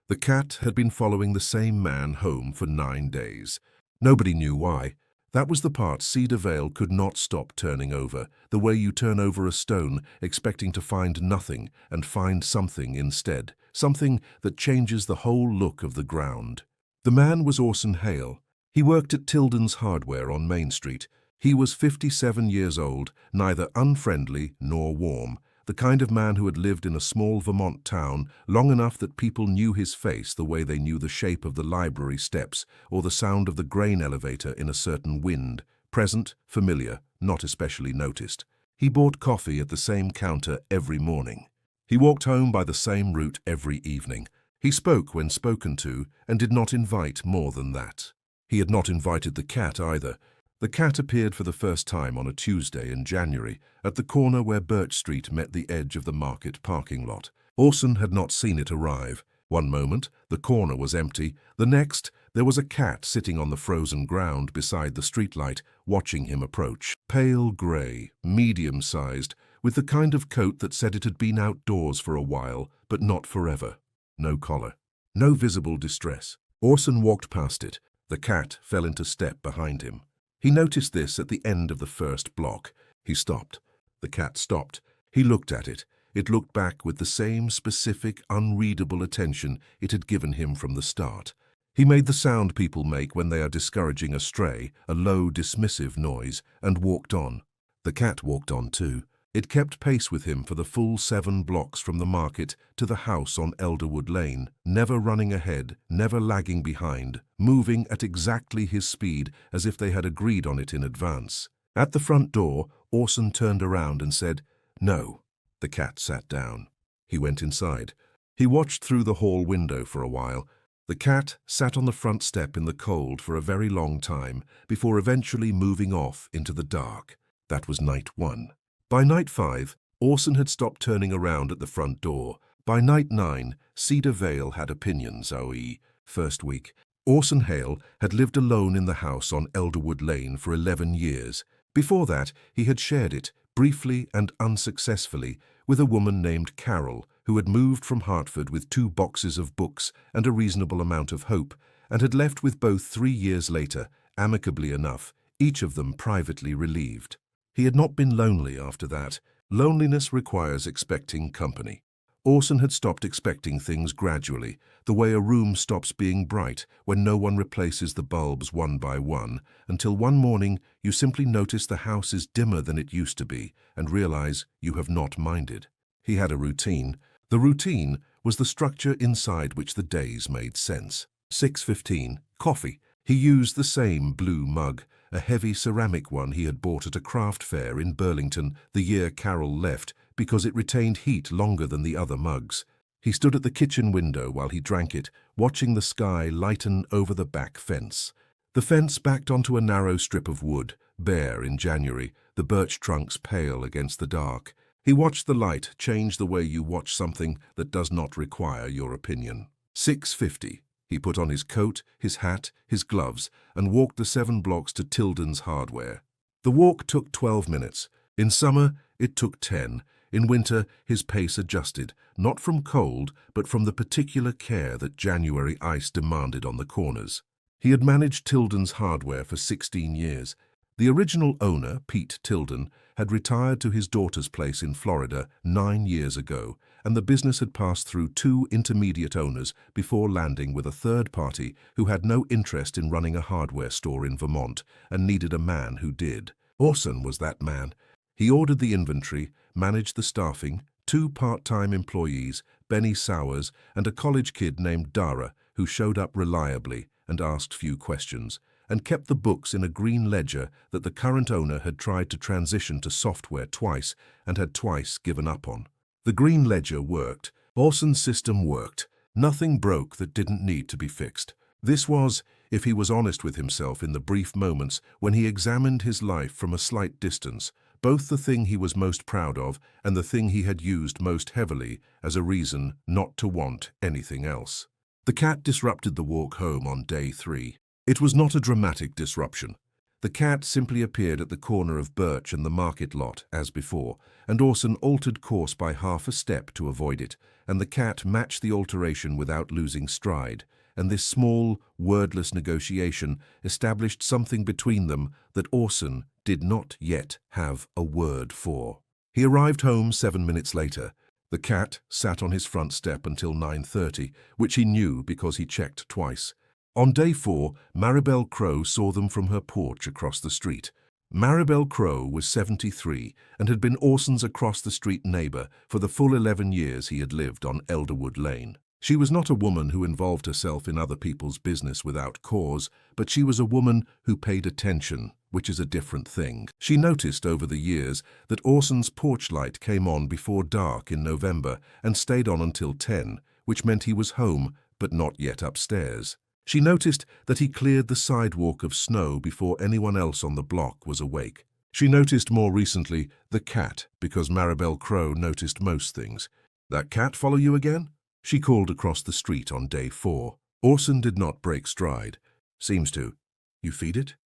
The cat had been following the same man home for 9 days. Nobody knew why. That was the part Cedar Vale could not stop turning over, the way you turn over a stone, expecting to find nothing and find something instead, something that changes the whole look of the ground. The man was Orson Hale. He worked at Tilden's Hardware on Main Street. He was 57 years old, neither unfriendly nor warm, the kind of man who had lived in a small Vermont town long enough that people knew his face the way they knew the shape of the library steps or the sound of the grain elevator in a certain wind. Present, familiar, not especially noticed. He bought coffee at the same counter every morning. He walked home by the same route every evening. He spoke when spoken to and did not invite more than that. He had not invited the cat either. The cat appeared for the first time on a Tuesday in January, at the corner where Birch Street met the edge of the market parking lot. Orson had not seen it arrive. One moment, the corner was empty. The next, there was a cat sitting on the frozen ground beside the streetlight, watching him approach. Pale grey, medium-sized, with the kind of coat that said it had been outdoors for a while, but not forever. No collar. No visible distress. Orson walked past it. The cat fell into step behind him. He noticed this at the end of the first block. He stopped. The cat stopped. He looked at it. It looked back with the same specific, unreadable attention it had given him from the start. He made the sound people make when they are discouraging a stray, a low, dismissive noise, and walked on. The cat walked on too. It kept pace with him for the full 7 blocks from the market to the house on Elderwood Lane, never running ahead, never lagging behind, moving at exactly his speed as if they had agreed on it in advance. At the front door, Orson turned around and said, "No." The cat sat down. He went inside. He watched through the hall window for a while. The cat sat on the front step in the cold for a very long time before eventually moving off into the dark. That was night 1. By night 5, Orson had stopped turning around at the front door. By night 9, Cedar Vale had opinions, i.e., first week. Orson Hale had lived alone in the house on Elderwood Lane for 11 years. Before that, he had shared it, briefly and unsuccessfully, with a woman named Carol, who had moved from Hartford with 2 boxes of books and a reasonable amount of hope, and had left with both 3 years later, amicably enough, each of them privately relieved. He had not been lonely after that. Loneliness requires expecting company. Orson had stopped expecting things gradually, the way a room stops being bright when no one replaces the bulbs one by one, until one morning you simply notice the house is dimmer than it used to be and realize you have not minded. He had a routine. The routine was the structure inside which the days made sense. 6:15, coffee. He used the same blue mug, a heavy ceramic one he had bought at a craft fair in Burlington the year Carol left because it retained heat longer than the other mugs. He stood at the kitchen window while he drank it, watching the sky lighten over the back fence. The fence backed onto a narrow strip of wood, bare in January, the birch trunks pale against the dark. He watched the light change the way you watch something that does not require your opinion. 6:50. He put on his coat, his hat, his gloves, and walked the 7 blocks to Tilden's Hardware. The walk took 12 minutes. In summer, it took 10. In winter, his pace adjusted, not from cold, but from the particular care that January ice demanded on the corners. He had managed Tilden's Hardware for 16 years. The original owner, Pete Tilden, had retired to his daughter's place in Florida 9 years ago, and the business had passed through 2 intermediate owners before landing with a third party who had no interest in running a hardware store in Vermont and needed a man who did. Orson was that man. He ordered the inventory, managed the staffing, 2 part-time employees, Benny Sowers, and a college kid named Dara, who showed up reliably and asked few questions, and kept the books in a green ledger that the current owner had tried to transition to software twice and had twice given up on. The green ledger worked. Orson's system worked. Nothing broke that didn't need to be fixed. This was, if he was honest with himself in the brief moments when he examined his life from a slight distance, both the thing he was most proud of and the thing he had used most heavily as a reason not to want anything else. The cat disrupted the walk home on day 3. It was not a dramatic disruption. The cat simply appeared at the corner of Birch and the market lot, as before, and Orson altered course by half a step to avoid it, and the cat matched the alteration without losing stride, and this small, wordless negotiation established something between them that Orson did not yet have a word for. He arrived home 7 minutes later. The cat sat on his front step until 9:30, which he knew because he checked twice. On day 4, Maribel Crowe saw them from her porch across the street. Maribel Crowe was 73 and had been Orson's across-the-street neighbor for the full 11 years he had lived on Elderwood Lane. She was not a woman who involved herself in other people's business without cause, but she was a woman who paid attention, which is a different thing. She noticed over the years that Orson's porch light came on before dark in November and stayed on until 10, which meant he was home but not yet upstairs. She noticed that he cleared the sidewalk of snow before anyone else on the block was awake. She noticed more recently the cat, because Maribel Crowe noticed most things. "That cat follow you again?" she called across the street on day 4. Orson did not break stride. "Seems to. You feed it?"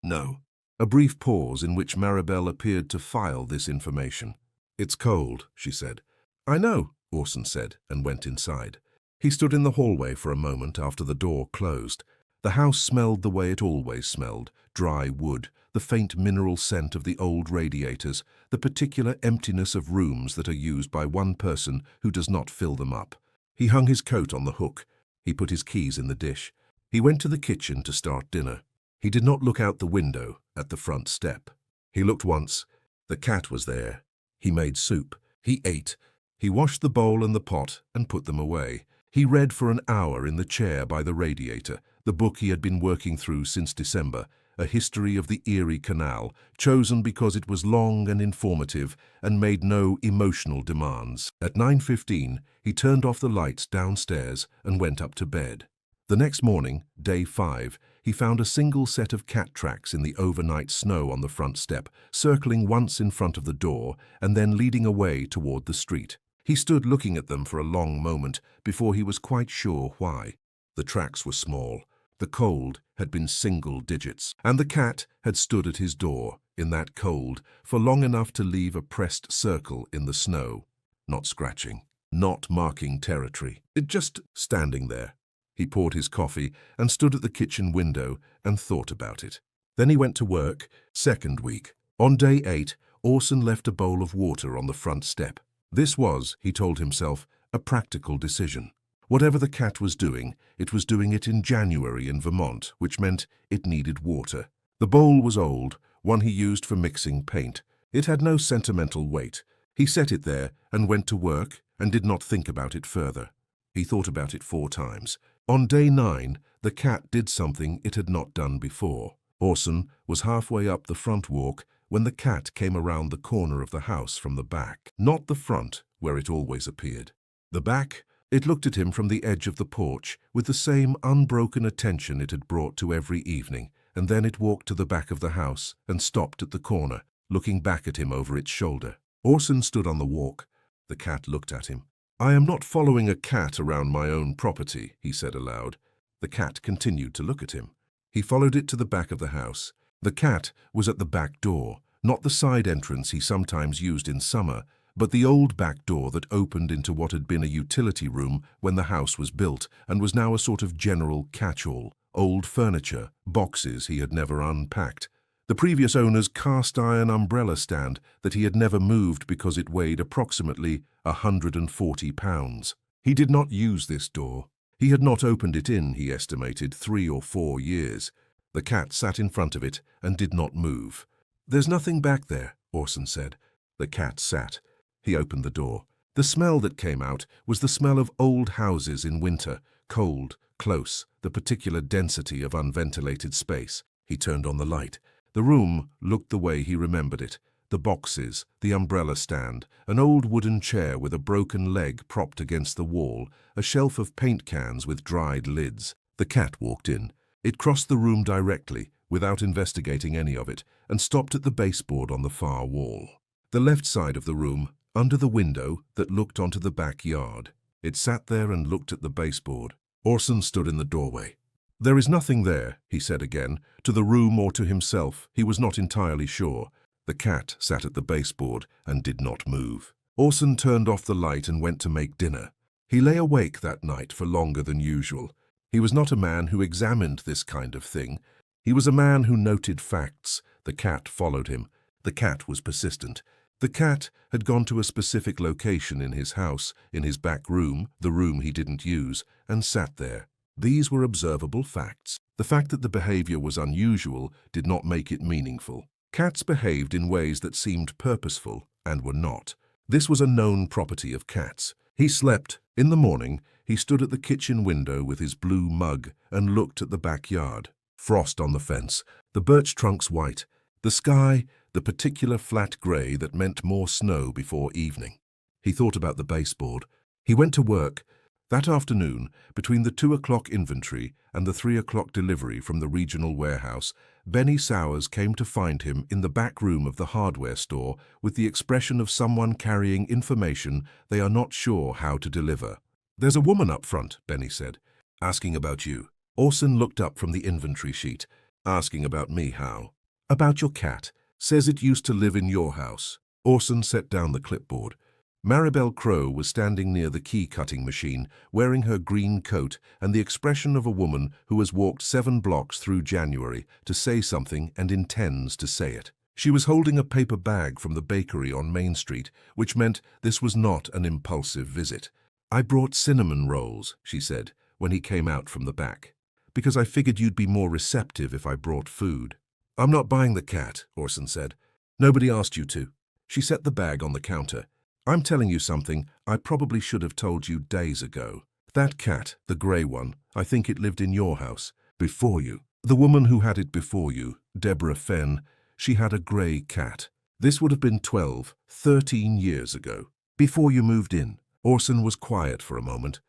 "No." A brief pause in which Maribel appeared to file this information. "It's cold," she said. "I know," Orson said, and went inside. He stood in the hallway for a moment after the door closed. The house smelled the way it always smelled, dry wood, the faint mineral scent of the old radiators, the particular emptiness of rooms that are used by one person who does not fill them up. He hung his coat on the hook. He put his keys in the dish. He went to the kitchen to start dinner. He did not look out the window at the front step. He looked once. The cat was there. He made soup. He ate. He washed the bowl and the pot and put them away. He read for an hour in the chair by the radiator, the book he had been working through since December, A History of the Erie Canal, chosen because it was long and informative and made no emotional demands. At 9:15, he turned off the lights downstairs and went up to bed. The next morning, day 5, he found a single set of cat tracks in the overnight snow on the front step, circling once in front of the door and then leading away toward the street. He stood looking at them for a long moment before he was quite sure why. The tracks were small. The cold had been single digits, and the cat had stood at his door, in that cold, for long enough to leave a pressed circle in the snow. Not scratching, not marking territory, just standing there. He poured his coffee and stood at the kitchen window and thought about it. Then he went to work, second week. On day 8, Orson left a bowl of water on the front step. This was, he told himself, a practical decision. Whatever the cat was doing, it was doing it in January in Vermont, which meant it needed water. The bowl was old, one he used for mixing paint. It had no sentimental weight. He set it there and went to work and did not think about it further. He thought about it 4 times. On day 9, the cat did something it had not done before. Orson was halfway up the front walk when the cat came around the corner of the house from the back. Not the front, where it always appeared. The back, it looked at him from the edge of the porch with the same unbroken attention it had brought to every evening, and then it walked to the back of the house and stopped at the corner, looking back at him over its shoulder. Orson stood on the walk. The cat looked at him. "I am not following a cat around my own property," he said aloud. The cat continued to look at him. He followed it to the back of the house. The cat was at the back door, not the side entrance he sometimes used in summer, but the old back door that opened into what had been a utility room when the house was built and was now a sort of general catch-all. Old furniture, boxes he had never unpacked. The previous owner's cast-iron umbrella stand that he had never moved because it weighed approximately 140 pounds. He did not use this door. He had not opened it in, he estimated, 3 or 4 years. The cat sat in front of it and did not move. "There's nothing back there," Orson said. The cat sat. He opened the door. The smell that came out was the smell of old houses in winter, cold, close, the particular density of unventilated space. He turned on the light. The room looked the way he remembered it. The boxes, the umbrella stand, an old wooden chair with a broken leg propped against the wall, a shelf of paint cans with dried lids. The cat walked in. It crossed the room directly, without investigating any of it, and stopped at the baseboard on the far wall. The left side of the room, under the window that looked onto the backyard. It sat there and looked at the baseboard. Orson stood in the doorway. There is nothing there, he said again, to the room or to himself. He was not entirely sure. The cat sat at the baseboard and did not move. Orson turned off the light and went to make dinner. He lay awake that night for longer than usual. He was not a man who examined this kind of thing. He was a man who noted facts. The cat followed him. The cat was persistent. The cat had gone to a specific location in his house, in his back room, the room he didn't use, and sat there. These were observable facts. The fact that the behavior was unusual did not make it meaningful. Cats behaved in ways that seemed purposeful and were not. This was a known property of cats. He slept. In the morning, he stood at the kitchen window with his blue mug and looked at the backyard. Frost on the fence, the birch trunks white, the sky, the particular flat grey that meant more snow before evening. He thought about the baseboard. He went to work. That afternoon, between the 2 o'clock inventory and the 3 o'clock delivery from the regional warehouse, Benny Sowers came to find him in the back room of the hardware store with the expression of someone carrying information they are not sure how to deliver. "There's a woman up front," Benny said, "asking about you." Orson looked up from the inventory sheet. "Asking about me, how?" "About your cat. Says it used to live in your house." Orson set down the clipboard. Maribel Crowe was standing near the key-cutting machine, wearing her green coat and the expression of a woman who has walked 7 blocks through January to say something and intends to say it. She was holding a paper bag from the bakery on Main Street, which meant this was not an impulsive visit. "I brought cinnamon rolls," she said, when he came out from the back, "because I figured you'd be more receptive if I brought food." "I'm not buying the cat," Orson said. "Nobody asked you to." She set the bag on the counter. "I'm telling you something I probably should have told you days ago. That cat, the grey one, I think it lived in your house, before you. The woman who had it before you, Deborah Fenn, she had a grey cat. This would have been 12, 13 years ago, before you moved in." Orson was quiet for a moment.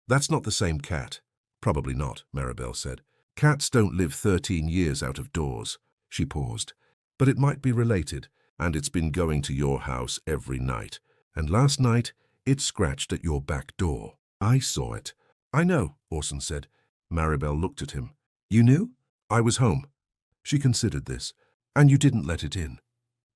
"That's not the same cat." "Probably not," Maribel said. "Cats don't live 13 years out of doors." She paused. "But it might be related, and it's been going to your house every night. And last night, it scratched at your back door. I saw it." "I know," Orson said. Maribel looked at him. "You knew?" "I was home." She considered this. "And you didn't let it in?"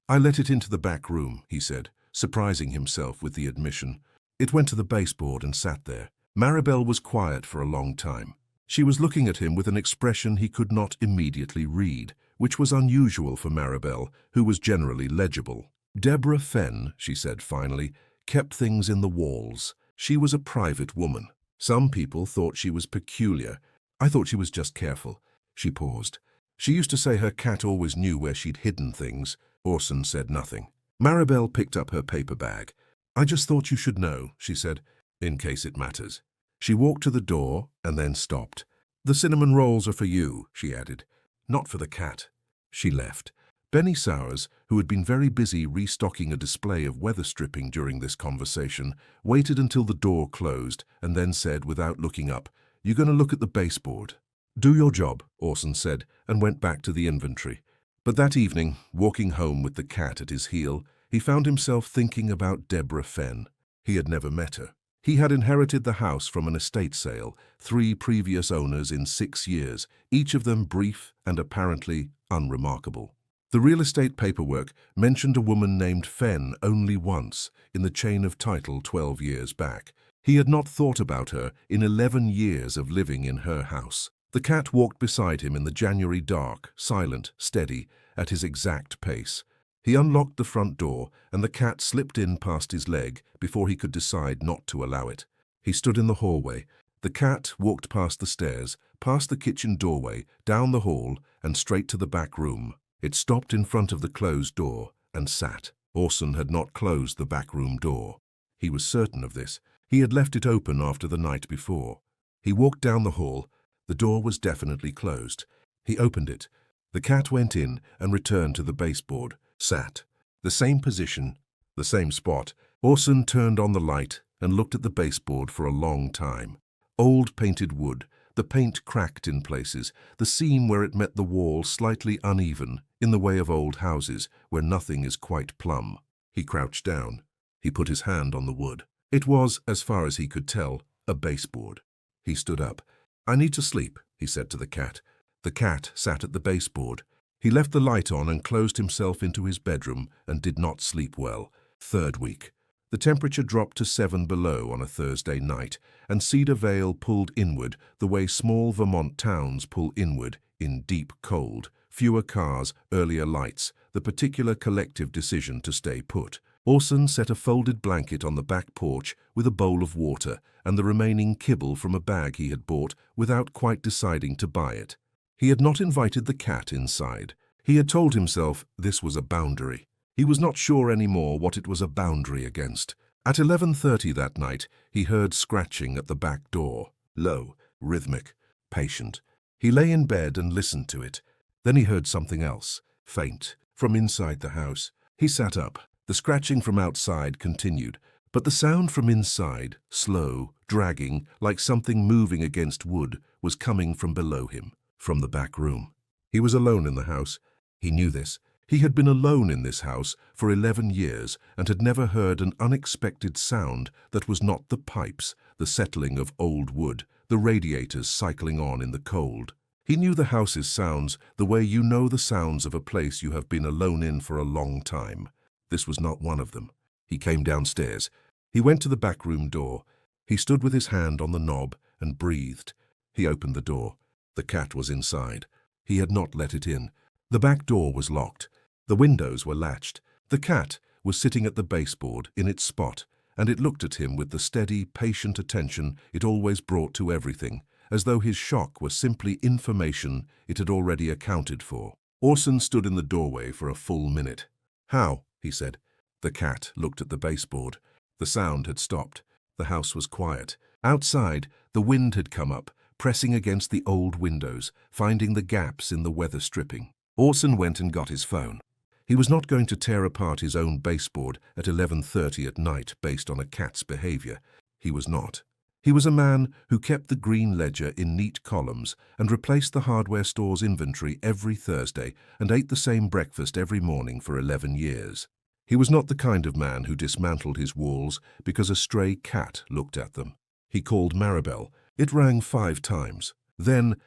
"I let it into the back room," he said, surprising himself with the admission. "It went to the baseboard and sat there." Maribel was quiet for a long time. She was looking at him with an expression he could not immediately read, which was unusual for Maribel, who was generally legible. "Deborah Fenn," she said finally, "kept things in the walls. She was a private woman. Some people thought she was peculiar. I thought she was just careful." She paused. "She used to say her cat always knew where she'd hidden things." Orson said nothing. Maribel picked up her paper bag. "I just thought you should know," she said, "in case it matters." She walked to the door and then stopped. "The cinnamon rolls are for you," she added. "Not for the cat." She left. Benny Sowers, who had been very busy restocking a display of weather stripping during this conversation, waited until the door closed and then said without looking up, "You're going to look at the baseboard." "Do your job," Orson said, and went back to the inventory. But that evening, walking home with the cat at his heel, he found himself thinking about Deborah Fenn. He had never met her. He had inherited the house from an estate sale, 3 previous owners in 6 years, each of them brief and apparently unremarkable. The real estate paperwork mentioned a woman named Fenn only once in the chain of title 12 years back. He had not thought about her in 11 years of living in her house. The cat walked beside him in the January dark, silent, steady, at his exact pace. He unlocked the front door, and the cat slipped in past his leg before he could decide not to allow it. He stood in the hallway. The cat walked past the stairs, past the kitchen doorway, down the hall, and straight to the back room. It stopped in front of the closed door and sat. Orson had not closed the back room door. He was certain of this. He had left it open after the night before. He walked down the hall. The door was definitely closed. He opened it. The cat went in and returned to the baseboard. Sat. The same position, the same spot. Orson turned on the light and looked at the baseboard for a long time. Old painted wood. The paint cracked in places, the seam where it met the wall slightly uneven, in the way of old houses, where nothing is quite plumb. He crouched down. He put his hand on the wood. It was, as far as he could tell, a baseboard. He stood up. "I need to sleep," he said to the cat. The cat sat at the baseboard. He left the light on and closed himself into his bedroom and did not sleep well. Third week. The temperature dropped to 7 below on a Thursday night, and Cedar Vale pulled inward the way small Vermont towns pull inward in deep cold. Fewer cars, earlier lights, the particular collective decision to stay put. Orson set a folded blanket on the back porch with a bowl of water and the remaining kibble from a bag he had bought without quite deciding to buy it. He had not invited the cat inside. He had told himself this was a boundary. He was not sure anymore what it was a boundary against. At 11:30 that night, he heard scratching at the back door. Low, rhythmic, patient. He lay in bed and listened to it. Then he heard something else, faint, from inside the house. He sat up. The scratching from outside continued, but the sound from inside, slow, dragging, like something moving against wood, was coming from below him, from the back room. He was alone in the house. He knew this. He had been alone in this house for 11 years and had never heard an unexpected sound that was not the pipes, the settling of old wood, the radiators cycling on in the cold. He knew the house's sounds the way you know the sounds of a place you have been alone in for a long time. This was not one of them. He came downstairs. He went to the back room door. He stood with his hand on the knob and breathed. He opened the door. The cat was inside. He had not let it in. The back door was locked. The windows were latched. The cat was sitting at the baseboard in its spot, and it looked at him with the steady, patient attention it always brought to everything, as though his shock was simply information it had already accounted for. Orson stood in the doorway for a full minute. "How?" he said. The cat looked at the baseboard. The sound had stopped. The house was quiet. Outside, the wind had come up, pressing against the old windows, finding the gaps in the weather stripping. Orson went and got his phone. He was not going to tear apart his own baseboard at 11:30 at night based on a cat's behavior. He was not. He was a man who kept the green ledger in neat columns and replaced the hardware store's inventory every Thursday and ate the same breakfast every morning for 11 years. He was not the kind of man who dismantled his walls because a stray cat looked at them. He called Maribel. It rang 5 times. Then,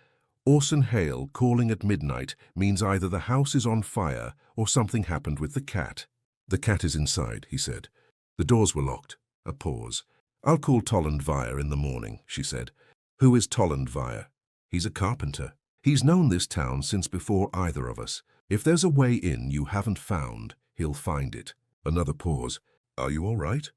Orson Hale calling at midnight means either the house is on fire or something happened with the cat. "The cat is inside," he said. The doors were locked. A pause. "I'll call Toland Vire in the morning," she said. "Who is Toland Vire?" "He's a carpenter. He's known this town since before either of us. If there's a way in you haven't found, he'll find it." Another pause. "Are you all right?"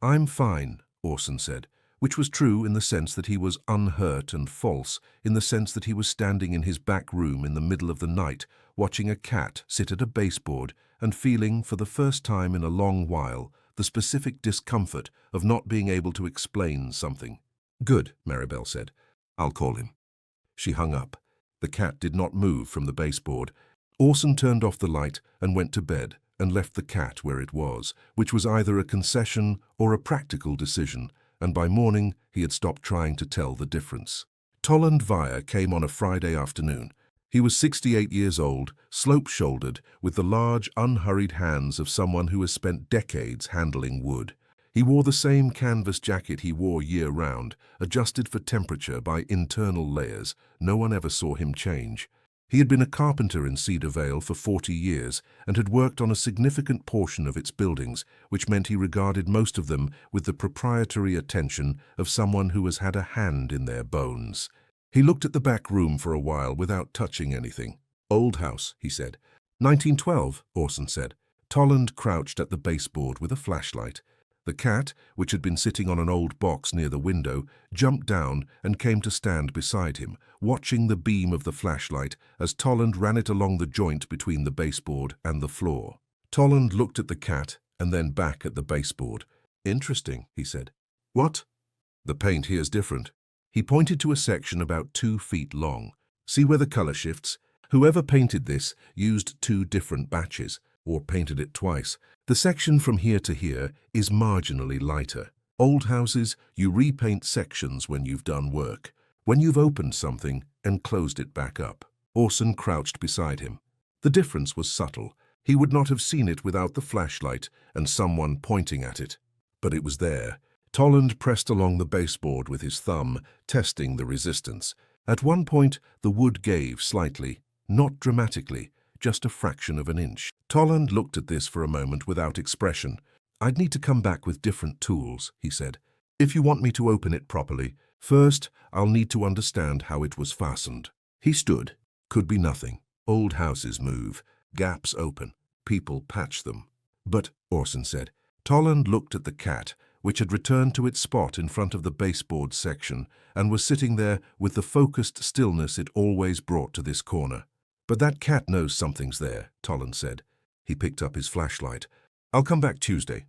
"I'm fine," Orson said, which was true in the sense that he was unhurt and false in the sense that he was standing in his back room in the middle of the night, watching a cat sit at a baseboard and feeling, for the first time in a long while, the specific discomfort of not being able to explain something. "Good," Maribel said. "I'll call him." She hung up. The cat did not move from the baseboard. Orson turned off the light and went to bed and left the cat where it was, which was either a concession or a practical decision, and by morning he had stopped trying to tell the difference. Toland Vire came on a Friday afternoon. He was 68 years old, slope-shouldered, with the large, unhurried hands of someone who has spent decades handling wood. He wore the same canvas jacket he wore year-round, adjusted for temperature by internal layers. No one ever saw him change. He had been a carpenter in Cedar Vale for 40 years and had worked on a significant portion of its buildings, which meant he regarded most of them with the proprietary attention of someone who has had a hand in their bones. He looked at the back room for a while without touching anything. "Old house," he said. 1912, Orson said. Toland crouched at the baseboard with a flashlight. The cat, which had been sitting on an old box near the window, jumped down and came to stand beside him, watching the beam of the flashlight as Toland ran it along the joint between the baseboard and the floor. Toland looked at the cat and then back at the baseboard. "Interesting," he said. "What?" "The paint here's different." He pointed to a section about 2 feet long. "See where the color shifts? Whoever painted this used 2 different batches, or painted it twice. The section from here to here is marginally lighter. Old houses, you repaint sections when you've done work. When you've opened something and closed it back up." Orson crouched beside him. The difference was subtle. He would not have seen it without the flashlight and someone pointing at it. But it was there. Toland pressed along the baseboard with his thumb, testing the resistance. At one point, the wood gave slightly, not dramatically, just a fraction of an inch. Tolland looked at this for a moment without expression. "I'd need to come back with different tools," he said. "If you want me to open it properly, first I'll need to understand how it was fastened." He stood. Could be nothing. Old houses move. Gaps open. People patch them. "But," Orson said. Tolland looked at the cat, which had returned to its spot in front of the baseboard section and was sitting there with the focused stillness it always brought to this corner. "But that cat knows something's there," Tolland said. He picked up his flashlight. "I'll come back Tuesday."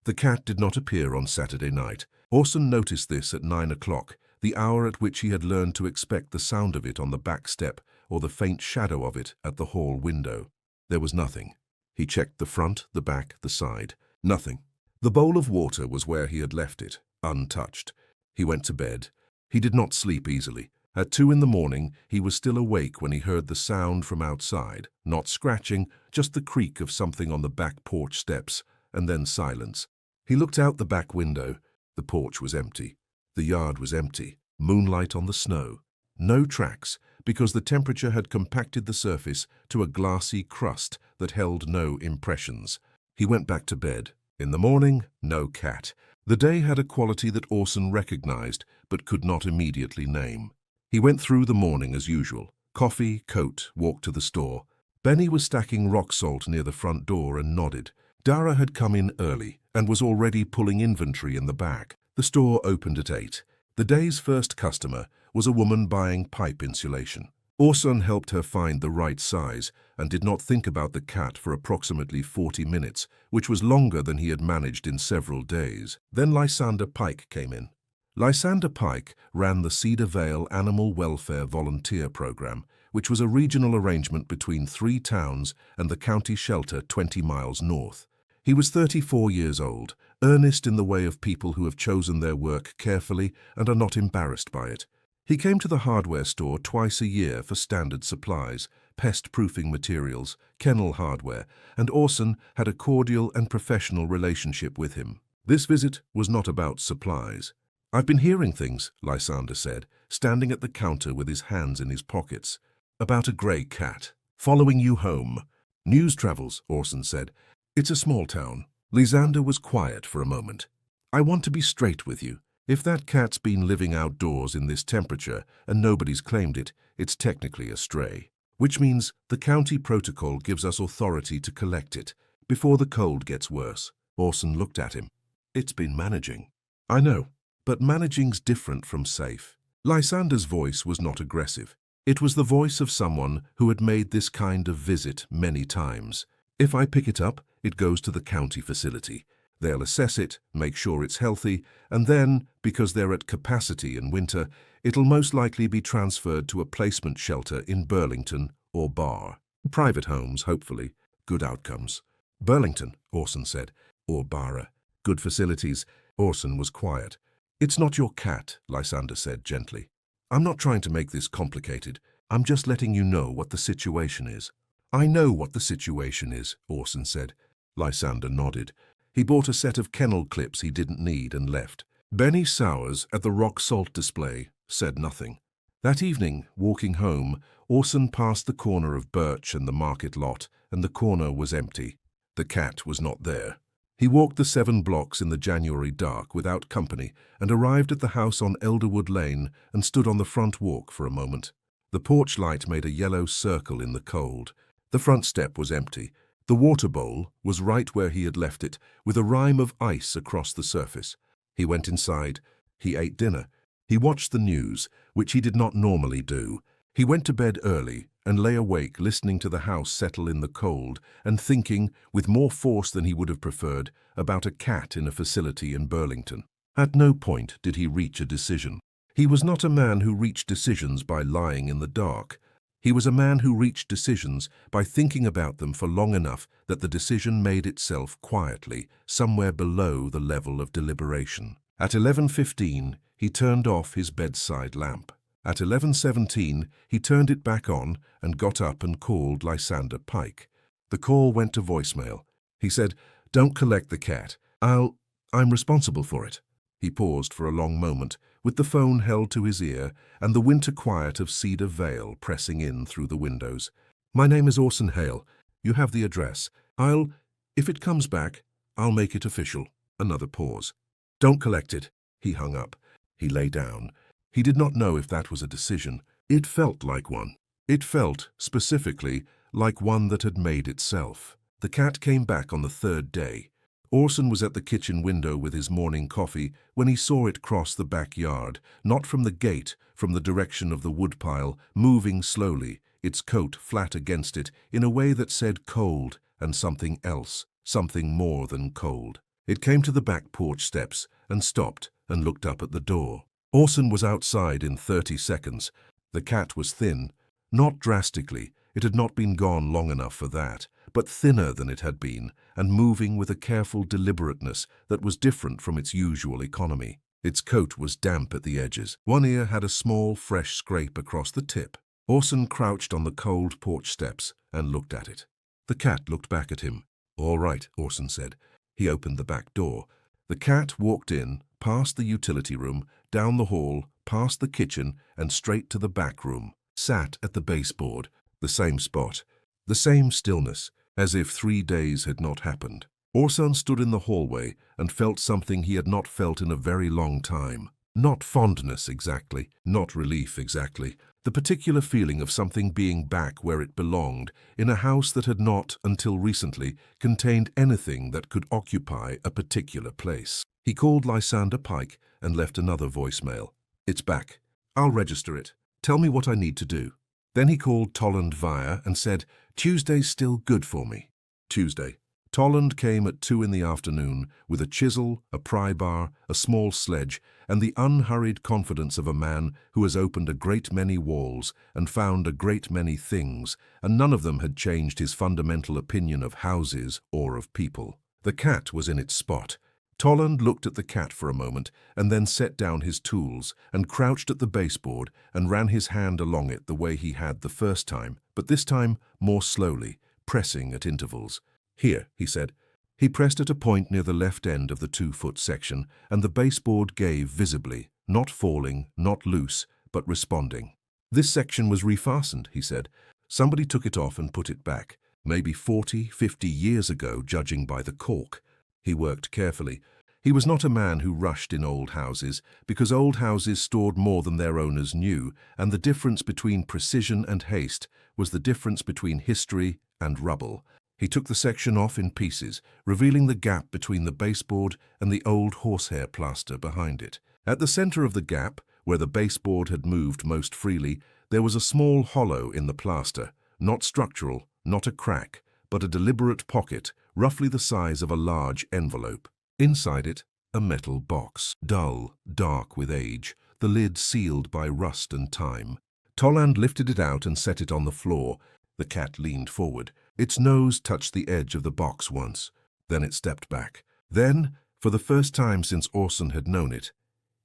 The cat did not appear on Saturday night. Orson noticed this at 9 o'clock, the hour at which he had learned to expect the sound of it on the back step or the faint shadow of it at the hall window. There was nothing. He checked the front, the back, the side. Nothing. The bowl of water was where he had left it, untouched. He went to bed. He did not sleep easily. At 2 in the morning, he was still awake when he heard the sound from outside, not scratching, just the creak of something on the back porch steps, and then silence. He looked out the back window. The porch was empty. The yard was empty. Moonlight on the snow. No tracks, because the temperature had compacted the surface to a glassy crust that held no impressions. He went back to bed. In the morning, no cat. The day had a quality that Orson recognized, but could not immediately name. He went through the morning as usual. Coffee, coat, walked to the store. Benny was stacking rock salt near the front door and nodded. Dara had come in early and was already pulling inventory in the back. The store opened at 8. The day's first customer was a woman buying pipe insulation. Orson helped her find the right size and did not think about the cat for approximately 40 minutes, which was longer than he had managed in several days. Then Lysander Pike came in. Lysander Pike ran the Cedar Vale Animal Welfare Volunteer Program, which was a regional arrangement between 3 towns and the county shelter 20 miles north. He was 34 years old, earnest in the way of people who have chosen their work carefully and are not embarrassed by it. He came to the hardware store twice a year for standard supplies, pest-proofing materials, kennel hardware, and Orson had a cordial and professional relationship with him. This visit was not about supplies. "I've been hearing things," Lysander said, standing at the counter with his hands in his pockets. "About a grey cat. Following you home." "News travels," Orson said. "It's a small town." Lysander was quiet for a moment. "I want to be straight with you. If that cat's been living outdoors in this temperature and nobody's claimed it, it's technically a stray. Which means the county protocol gives us authority to collect it before the cold gets worse." Orson looked at him. "It's been managing." "I know, but managing's different from safe." Lysander's voice was not aggressive. It was the voice of someone who had made this kind of visit many times. "If I pick it up, it goes to the county facility. They'll assess it, make sure it's healthy, and then, because they're at capacity in winter, it'll most likely be transferred to a placement shelter in Burlington or Bar. Private homes, hopefully. Good outcomes." "Burlington," Orson said. "Or Barra. Good facilities." Orson was quiet. "It's not your cat," Lysander said gently. "I'm not trying to make this complicated. I'm just letting you know what the situation is." "I know what the situation is," Orson said. Lysander nodded. He bought a set of kennel clips he didn't need and left. Benny Sowers, at the rock salt display, said nothing. That evening, walking home, Orson passed the corner of Birch and the market lot, and the corner was empty. The cat was not there. He walked the 7 blocks in the January dark without company and arrived at the house on Elderwood Lane and stood on the front walk for a moment. The porch light made a yellow circle in the cold. The front step was empty. The water bowl was right where he had left it, with a rime of ice across the surface. He went inside. He ate dinner. He watched the news, which he did not normally do. He went to bed early and lay awake listening to the house settle in the cold and thinking, with more force than he would have preferred, about a cat in a facility in Burlington. At no point did he reach a decision. He was not a man who reached decisions by lying in the dark. He was a man who reached decisions by thinking about them for long enough that the decision made itself quietly, somewhere below the level of deliberation. At 11:15, he turned off his bedside lamp. At 11:17, he turned it back on and got up and called Lysander Pike. The call went to voicemail. He said, "Don't collect the cat. I'm responsible for it." He paused for a long moment, with the phone held to his ear and the winter quiet of Cedar Vale pressing in through the windows. "My name is Orson Hale. You have the address. If it comes back, I'll make it official." Another pause. "Don't collect it." He hung up. He lay down. He did not know if that was a decision. It felt like one. It felt, specifically, like one that had made itself. The cat came back on the third day. Orson was at the kitchen window with his morning coffee when he saw it cross the backyard, not from the gate, from the direction of the woodpile, moving slowly, its coat flat against it, in a way that said cold and something else, something more than cold. It came to the back porch steps and stopped and looked up at the door. Orson was outside in 30 seconds. The cat was thin, not drastically, it had not been gone long enough for that, but thinner than it had been, and moving with a careful deliberateness that was different from its usual economy. Its coat was damp at the edges. One ear had a small, fresh scrape across the tip. Orson crouched on the cold porch steps and looked at it. The cat looked back at him. "All right," Orson said. He opened the back door. The cat walked in, past the utility room, down the hall, past the kitchen, and straight to the back room. Sat at the baseboard, the same spot, the same stillness, as if 3 days had not happened. Orson stood in the hallway and felt something he had not felt in a very long time. Not fondness exactly, not relief exactly, the particular feeling of something being back where it belonged, in a house that had not, until recently, contained anything that could occupy a particular place. He called Lysander Pike and left another voicemail. "It's back. I'll register it. Tell me what I need to do." Then he called Tolland Vire and said, "Tuesday's still good for me." Tuesday. Tolland came at 2 in the afternoon with a chisel, a pry bar, a small sledge, and the unhurried confidence of a man who has opened a great many walls and found a great many things, and none of them had changed his fundamental opinion of houses or of people. The cat was in its spot. Tolland looked at the cat for a moment and then set down his tools and crouched at the baseboard and ran his hand along it the way he had the first time, but this time more slowly, pressing at intervals. "Here," he said. He pressed at a point near the left end of the 2-foot section, and the baseboard gave visibly, not falling, not loose, but responding. "This section was refastened," he said. "Somebody took it off and put it back, maybe 40, 50 years ago, judging by the cork." He worked carefully. He was not a man who rushed in old houses, because old houses stored more than their owners knew, and the difference between precision and haste was the difference between history and rubble. He took the section off in pieces, revealing the gap between the baseboard and the old horsehair plaster behind it. At the center of the gap, where the baseboard had moved most freely, there was a small hollow in the plaster, not structural, not a crack, but a deliberate pocket, roughly the size of a large envelope. Inside it, a metal box, dull, dark with age, the lid sealed by rust and time. Tolland lifted it out and set it on the floor. The cat leaned forward. Its nose touched the edge of the box once. Then it stepped back. Then, for the first time since Orson had known it,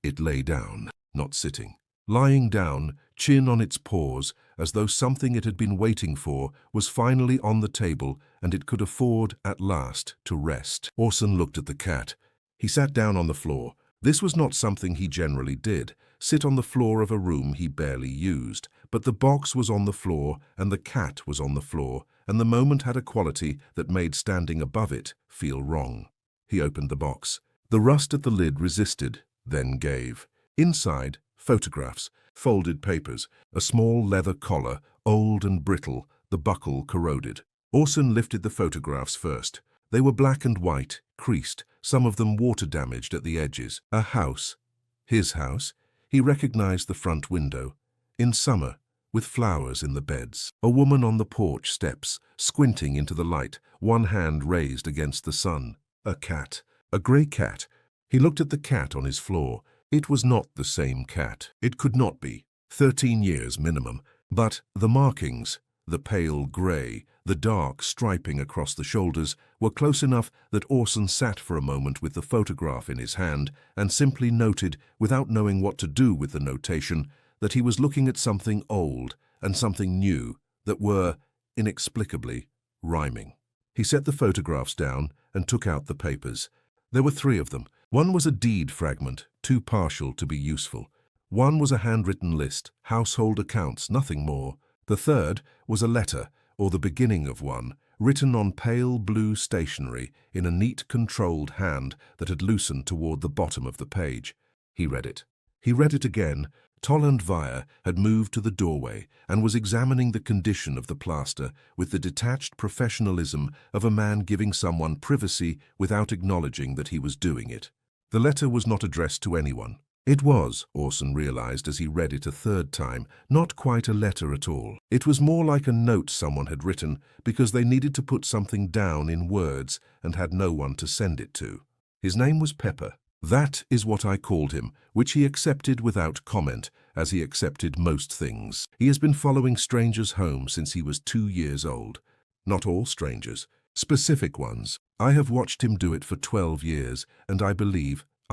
it lay down, not sitting. Lying down, chin on its paws, as though something it had been waiting for was finally on the table and it could afford, at last, to rest. Orson looked at the cat. He sat down on the floor. This was not something he generally did, sit on the floor of a room he barely used. But the box was on the floor and the cat was on the floor, and the moment had a quality that made standing above it feel wrong. He opened the box. The rust at the lid resisted, then gave. Inside, photographs, folded papers, a small leather collar, old and brittle, the buckle corroded. Orson lifted the photographs first. They were black and white, creased, some of them water-damaged at the edges. A house. His house. He recognized the front window. In summer, with flowers in the beds. A woman on the porch steps, squinting into the light, one hand raised against the sun. A cat. A grey cat. He looked at the cat on his floor. It was not the same cat. It could not be. 13 years minimum. But the markings, the pale grey, the dark striping across the shoulders, were close enough that Orson sat for a moment with the photograph in his hand and simply noted, without knowing what to do with the notation, that he was looking at something old and something new that were, inexplicably, rhyming. He set the photographs down and took out the papers. There were 3 of them. One was a deed fragment, too partial to be useful. One was a handwritten list, household accounts, nothing more. The third was a letter, or the beginning of one, written on pale blue stationery in a neat, controlled hand that had loosened toward the bottom of the page. He read it. He read it again. Toland Vire had moved to the doorway and was examining the condition of the plaster with the detached professionalism of a man giving someone privacy without acknowledging that he was doing it. The letter was not addressed to anyone. It was, Orson realized as he read it a third time, not quite a letter at all. It was more like a note someone had written because they needed to put something down in words and had no one to send it to. His name was Pepper. That is what I called him, which he accepted without comment, as he accepted most things. He has been following strangers home since he was 2 years old. Not all strangers, specific ones. I have watched him do it for 12 years, and I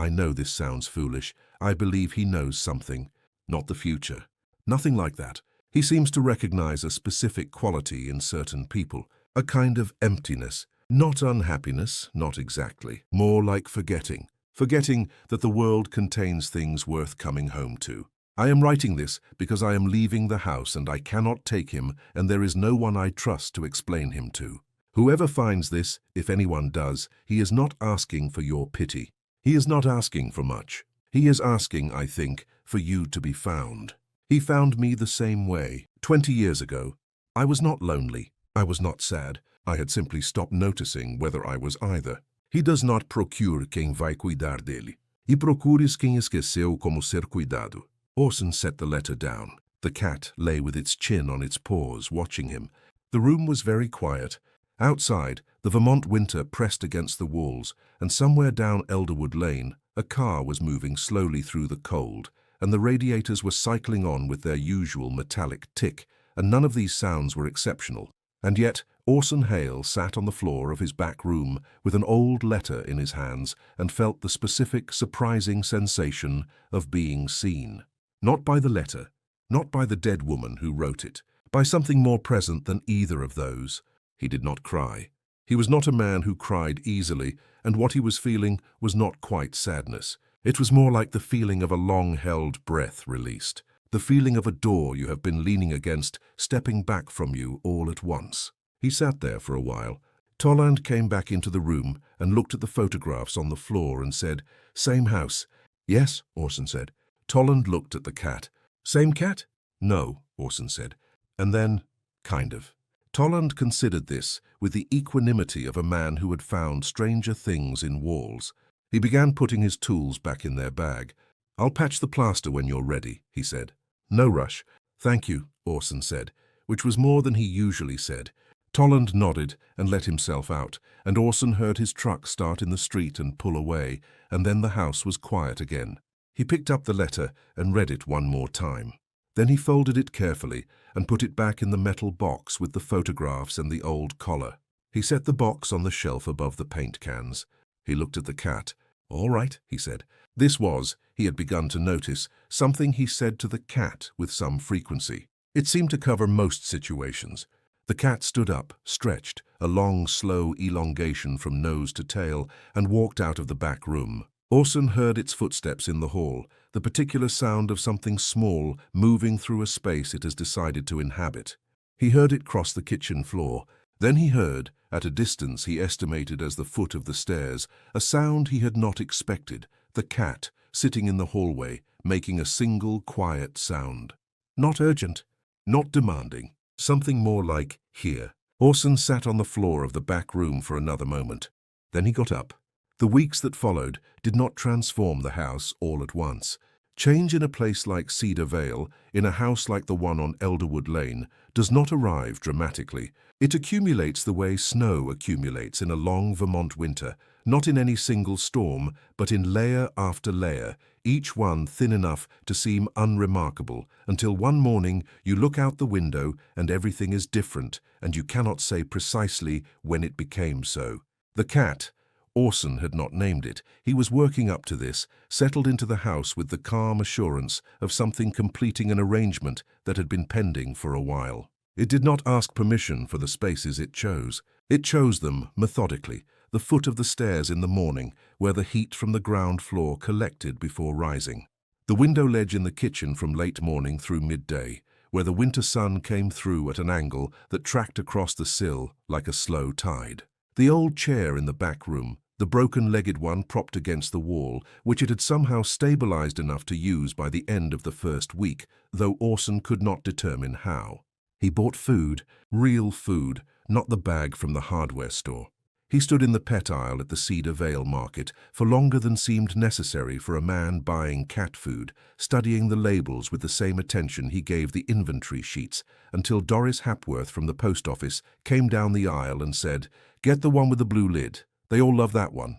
know this sounds foolish, I believe he knows something, not the future. Nothing like that. He seems to recognize a specific quality in certain people, a kind of emptiness, not unhappiness, not exactly, more like forgetting. Forgetting that the world contains things worth coming home to. I am writing this because I am leaving the house and I cannot take him, and there is no one I trust to explain him to. Whoever finds this, if anyone does, he is not asking for your pity. He is not asking for much. He is asking, I think, for you to be found. He found me the same way. 20 years ago. I was not lonely. I was not sad. I had simply stopped noticing whether I was either. He does not procure quem vai cuidar dele. E procures quem esqueceu como ser cuidado. Orson set the letter down. The cat lay with its chin on its paws, watching him. The room was very quiet. Outside, the Vermont winter pressed against the walls, and somewhere down Elderwood Lane, a car was moving slowly through the cold, and the radiators were cycling on with their usual metallic tick, and none of these sounds were exceptional. And yet, Orson Hale sat on the floor of his back room with an old letter in his hands and felt the specific, surprising sensation of being seen. Not by the letter, not by the dead woman who wrote it, by something more present than either of those. He did not cry. He was not a man who cried easily, and what he was feeling was not quite sadness. It was more like the feeling of a long-held breath released, the feeling of a door you have been leaning against, stepping back from you all at once. He sat there for a while. Toland came back into the room and looked at the photographs on the floor and said, "Same house." "Yes," Orson said. Toland looked at the cat. "Same cat?" "No," Orson said. And then, kind of. Toland considered this with the equanimity of a man who had found stranger things in walls. He began putting his tools back in their bag. "I'll patch the plaster when you're ready," he said. "No rush." "Thank you," Orson said, which was more than he usually said. Toland nodded and let himself out, and Orson heard his truck start in the street and pull away, and then the house was quiet again. He picked up the letter and read it one more time. Then he folded it carefully and put it back in the metal box with the photographs and the old collar. He set the box on the shelf above the paint cans. He looked at the cat. "All right," he said. This was, he had begun to notice, something he said to the cat with some frequency. It seemed to cover most situations. The cat stood up, stretched, a long, slow elongation from nose to tail, and walked out of the back room. Orson heard its footsteps in the hall, the particular sound of something small moving through a space it has decided to inhabit. He heard it cross the kitchen floor. Then he heard, at a distance he estimated as the foot of the stairs, a sound he had not expected, the cat, sitting in the hallway, making a single quiet sound. Not urgent, not demanding. Something more like, "Here." Orson sat on the floor of the back room for another moment. Then he got up. The weeks that followed did not transform the house all at once. Change in a place like Cedar Vale, in a house like the one on Elderwood Lane, does not arrive dramatically. It accumulates the way snow accumulates in a long Vermont winter, not in any single storm, but in layer after layer, each one thin enough to seem unremarkable, until one morning you look out the window and everything is different, and you cannot say precisely when it became so. The cat, Orson had not named it, he was working up to this, settled into the house with the calm assurance of something completing an arrangement that had been pending for a while. It did not ask permission for the spaces it chose. It chose them methodically. The the foot of the stairs in the morning, where the heat from the ground floor collected before rising. The window ledge in the kitchen from late morning through midday, where the winter sun came through at an angle that tracked across the sill like a slow tide. The old chair in the back room, the broken-legged one propped against the wall, which it had somehow stabilized enough to use by the end of the first week, though Orson could not determine how. He bought food, real food, not the bag from the hardware store. He stood in the pet aisle at the Cedar Vale market for longer than seemed necessary for a man buying cat food, studying the labels with the same attention he gave the inventory sheets, until Doris Hapworth from the post office came down the aisle and said, "Get the one with the blue lid. They all love that one."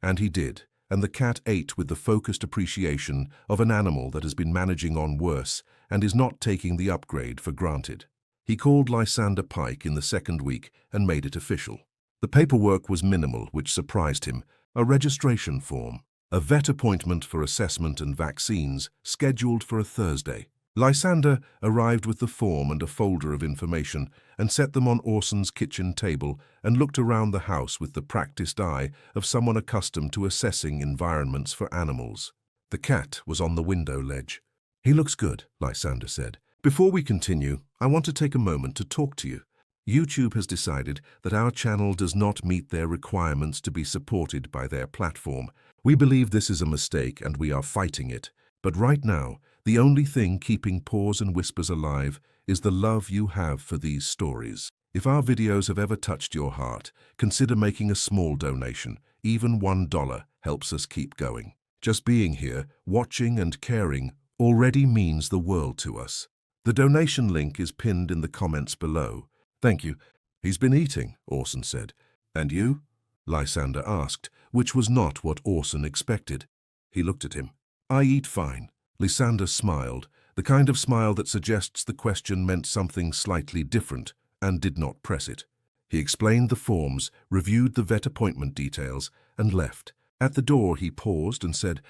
And he did, and the cat ate with the focused appreciation of an animal that has been managing on worse and is not taking the upgrade for granted. He called Lysander Pike in the second week and made it official. The paperwork was minimal, which surprised him. A registration form, a vet appointment for assessment and vaccines scheduled for a Thursday. Lysander arrived with the form and a folder of information and set them on Orson's kitchen table and looked around the house with the practiced eye of someone accustomed to assessing environments for animals. The cat was on the window ledge. "He looks good," Lysander said. "Before we continue, I want to take a moment to talk to you. YouTube has decided that our channel does not meet their requirements to be supported by their platform. We believe this is a mistake and we are fighting it. But right now, the only thing keeping Paws and Whispers alive is the love you have for these stories. If our videos have ever touched your heart, consider making a small donation. Even $1 helps us keep going. Just being here, watching and caring already means the world to us. The donation link is pinned in the comments below. "Thank you." "He's been eating," Orson said. "And you?" Lysander asked, which was not what Orson expected. He looked at him. "I eat fine." Lysander smiled, the kind of smile that suggests the question meant something slightly different, and did not press it. He explained the forms, reviewed the vet appointment details, and left. At the door he paused and said,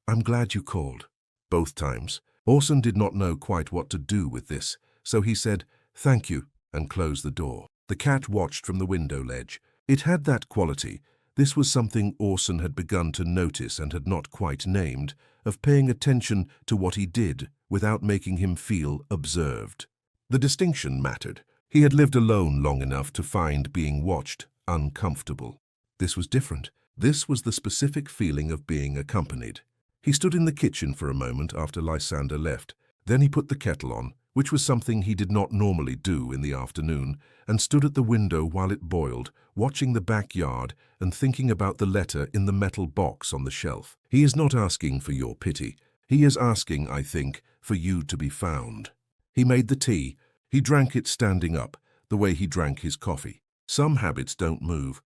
"I'm glad you called." Both times. Orson did not know quite what to do with this, so he said, "Thank you," and closed the door. The cat watched from the window ledge. It had that quality. This was something Orson had begun to notice and had not quite named, of paying attention to what he did without making him feel observed. The distinction mattered. He had lived alone long enough to find being watched uncomfortable. This was different. This was the specific feeling of being accompanied. He stood in the kitchen for a moment after Lysander left. Then he put the kettle on, which was something he did not normally do in the afternoon, and stood at the window while it boiled, watching the backyard and thinking about the letter in the metal box on the shelf. He is not asking for your pity. He is asking, I think, for you to be found. He made the tea. He drank it standing up, the way he drank his coffee. Some habits don't move.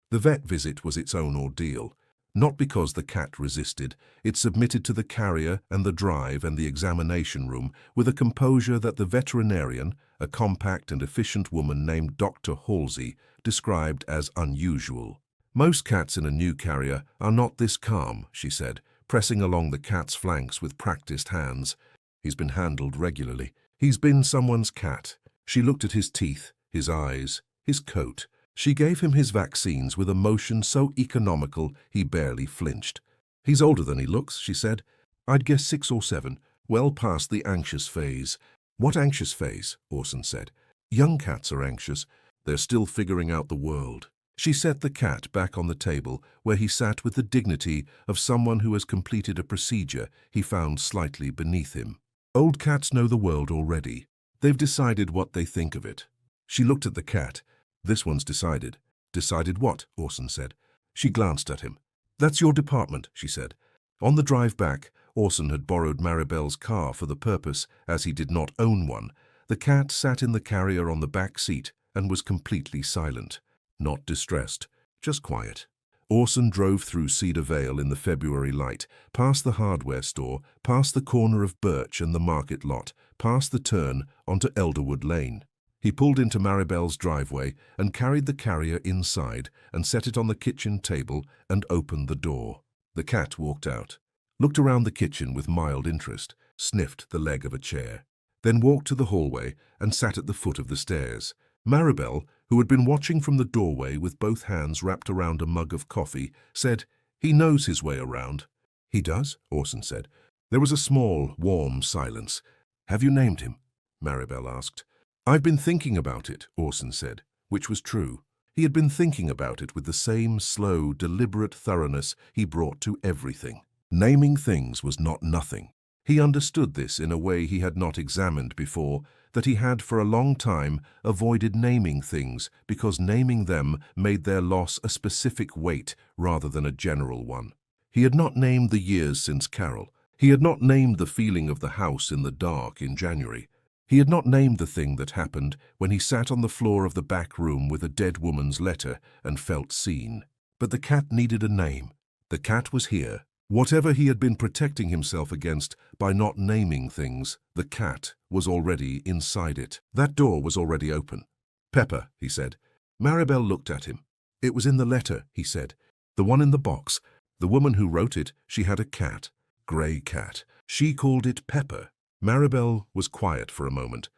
The vet visit was its own ordeal. Not because the cat resisted. It submitted to the carrier and the drive and the examination room with a composure that the veterinarian, a compact and efficient woman named Dr. Halsey, described as unusual. "Most cats in a new carrier are not this calm," she said, pressing along the cat's flanks with practiced hands. "He's been handled regularly. He's been someone's cat." She looked at his teeth, his eyes, his coat. She gave him his vaccines with a motion so economical he barely flinched. "He's older than he looks," she said. "I'd guess 6 or 7, well past the anxious phase." "What anxious phase?" Orson said. "Young cats are anxious. They're still figuring out the world." She set the cat back on the table, where he sat with the dignity of someone who has completed a procedure he found slightly beneath him. Old cats know the world already. They've decided what they think of it. She looked at the cat. "This one's decided." "Decided what?" Orson said. She glanced at him. "That's your department," she said. On the drive back, Orson had borrowed Maribel's car for the purpose, as he did not own one. The cat sat in the carrier on the back seat and was completely silent. Not distressed, just quiet. Orson drove through Cedar Vale in the February light, past the hardware store, past the corner of Birch and the market lot, past the turn onto Elderwood Lane. He pulled into Maribel's driveway and carried the carrier inside and set it on the kitchen table and opened the door. The cat walked out, looked around the kitchen with mild interest, sniffed the leg of a chair, then walked to the hallway and sat at the foot of the stairs. Maribel, who had been watching from the doorway with both hands wrapped around a mug of coffee, said, "He knows his way around." "He does?" Orson said. There was a small, warm silence. "Have you named him?" Maribel asked. "I've been thinking about it," Orson said, which was true. He had been thinking about it with the same slow, deliberate thoroughness he brought to everything. Naming things was not nothing. He understood this in a way he had not examined before, that he had for a long time avoided naming things because naming them made their loss a specific weight rather than a general one. He had not named the years since Carol. He had not named the feeling of the house in the dark in January. He had not named the thing that happened when he sat on the floor of the back room with a dead woman's letter and felt seen. But the cat needed a name. The cat was here. Whatever he had been protecting himself against by not naming things, the cat was already inside it. That door was already open. "Pepper," he said. Maribel looked at him. "It was in the letter," he said. "The one in the box. The woman who wrote it, she had a cat. Grey cat. She called it Pepper." Maribel was quiet for a moment.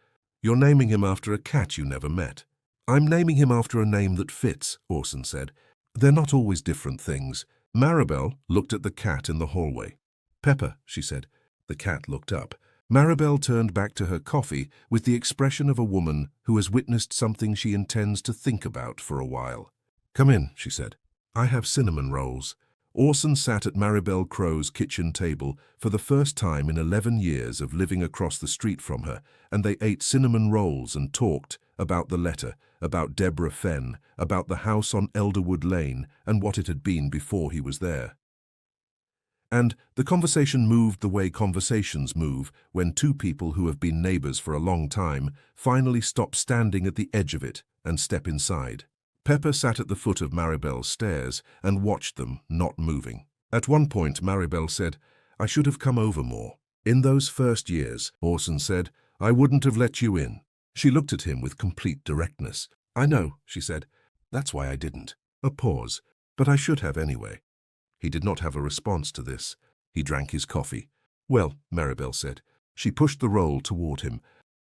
"You're naming him after a cat you never met." "I'm naming him after a name that fits," Orson said. "They're not always different things." Maribel looked at the cat in the hallway. "Pepper," she said. The cat looked up. Maribel turned back to her coffee with the expression of a woman who has witnessed something she intends to think about for a while. "Come in," she said. "I have cinnamon rolls." Orson sat at Maribel Crow's kitchen table for the first time in 11 years of living across the street from her, and they ate cinnamon rolls and talked about the letter, about Deborah Fenn, about the house on Elderwood Lane and what it had been before he was there. And the conversation moved the way conversations move when two people who have been neighbors for a long time finally stop standing at the edge of it and step inside. Pepper sat at the foot of Maribel's stairs and watched them, not moving. At one point, Maribel said, "I should have come over more." "In those first years," Orson said, "I wouldn't have let you in." She looked at him with complete directness. "I know," she said. "That's why I didn't." A pause. "But I should have anyway." He did not have a response to this. He drank his coffee. "Well," Maribel said. She pushed the roll toward him.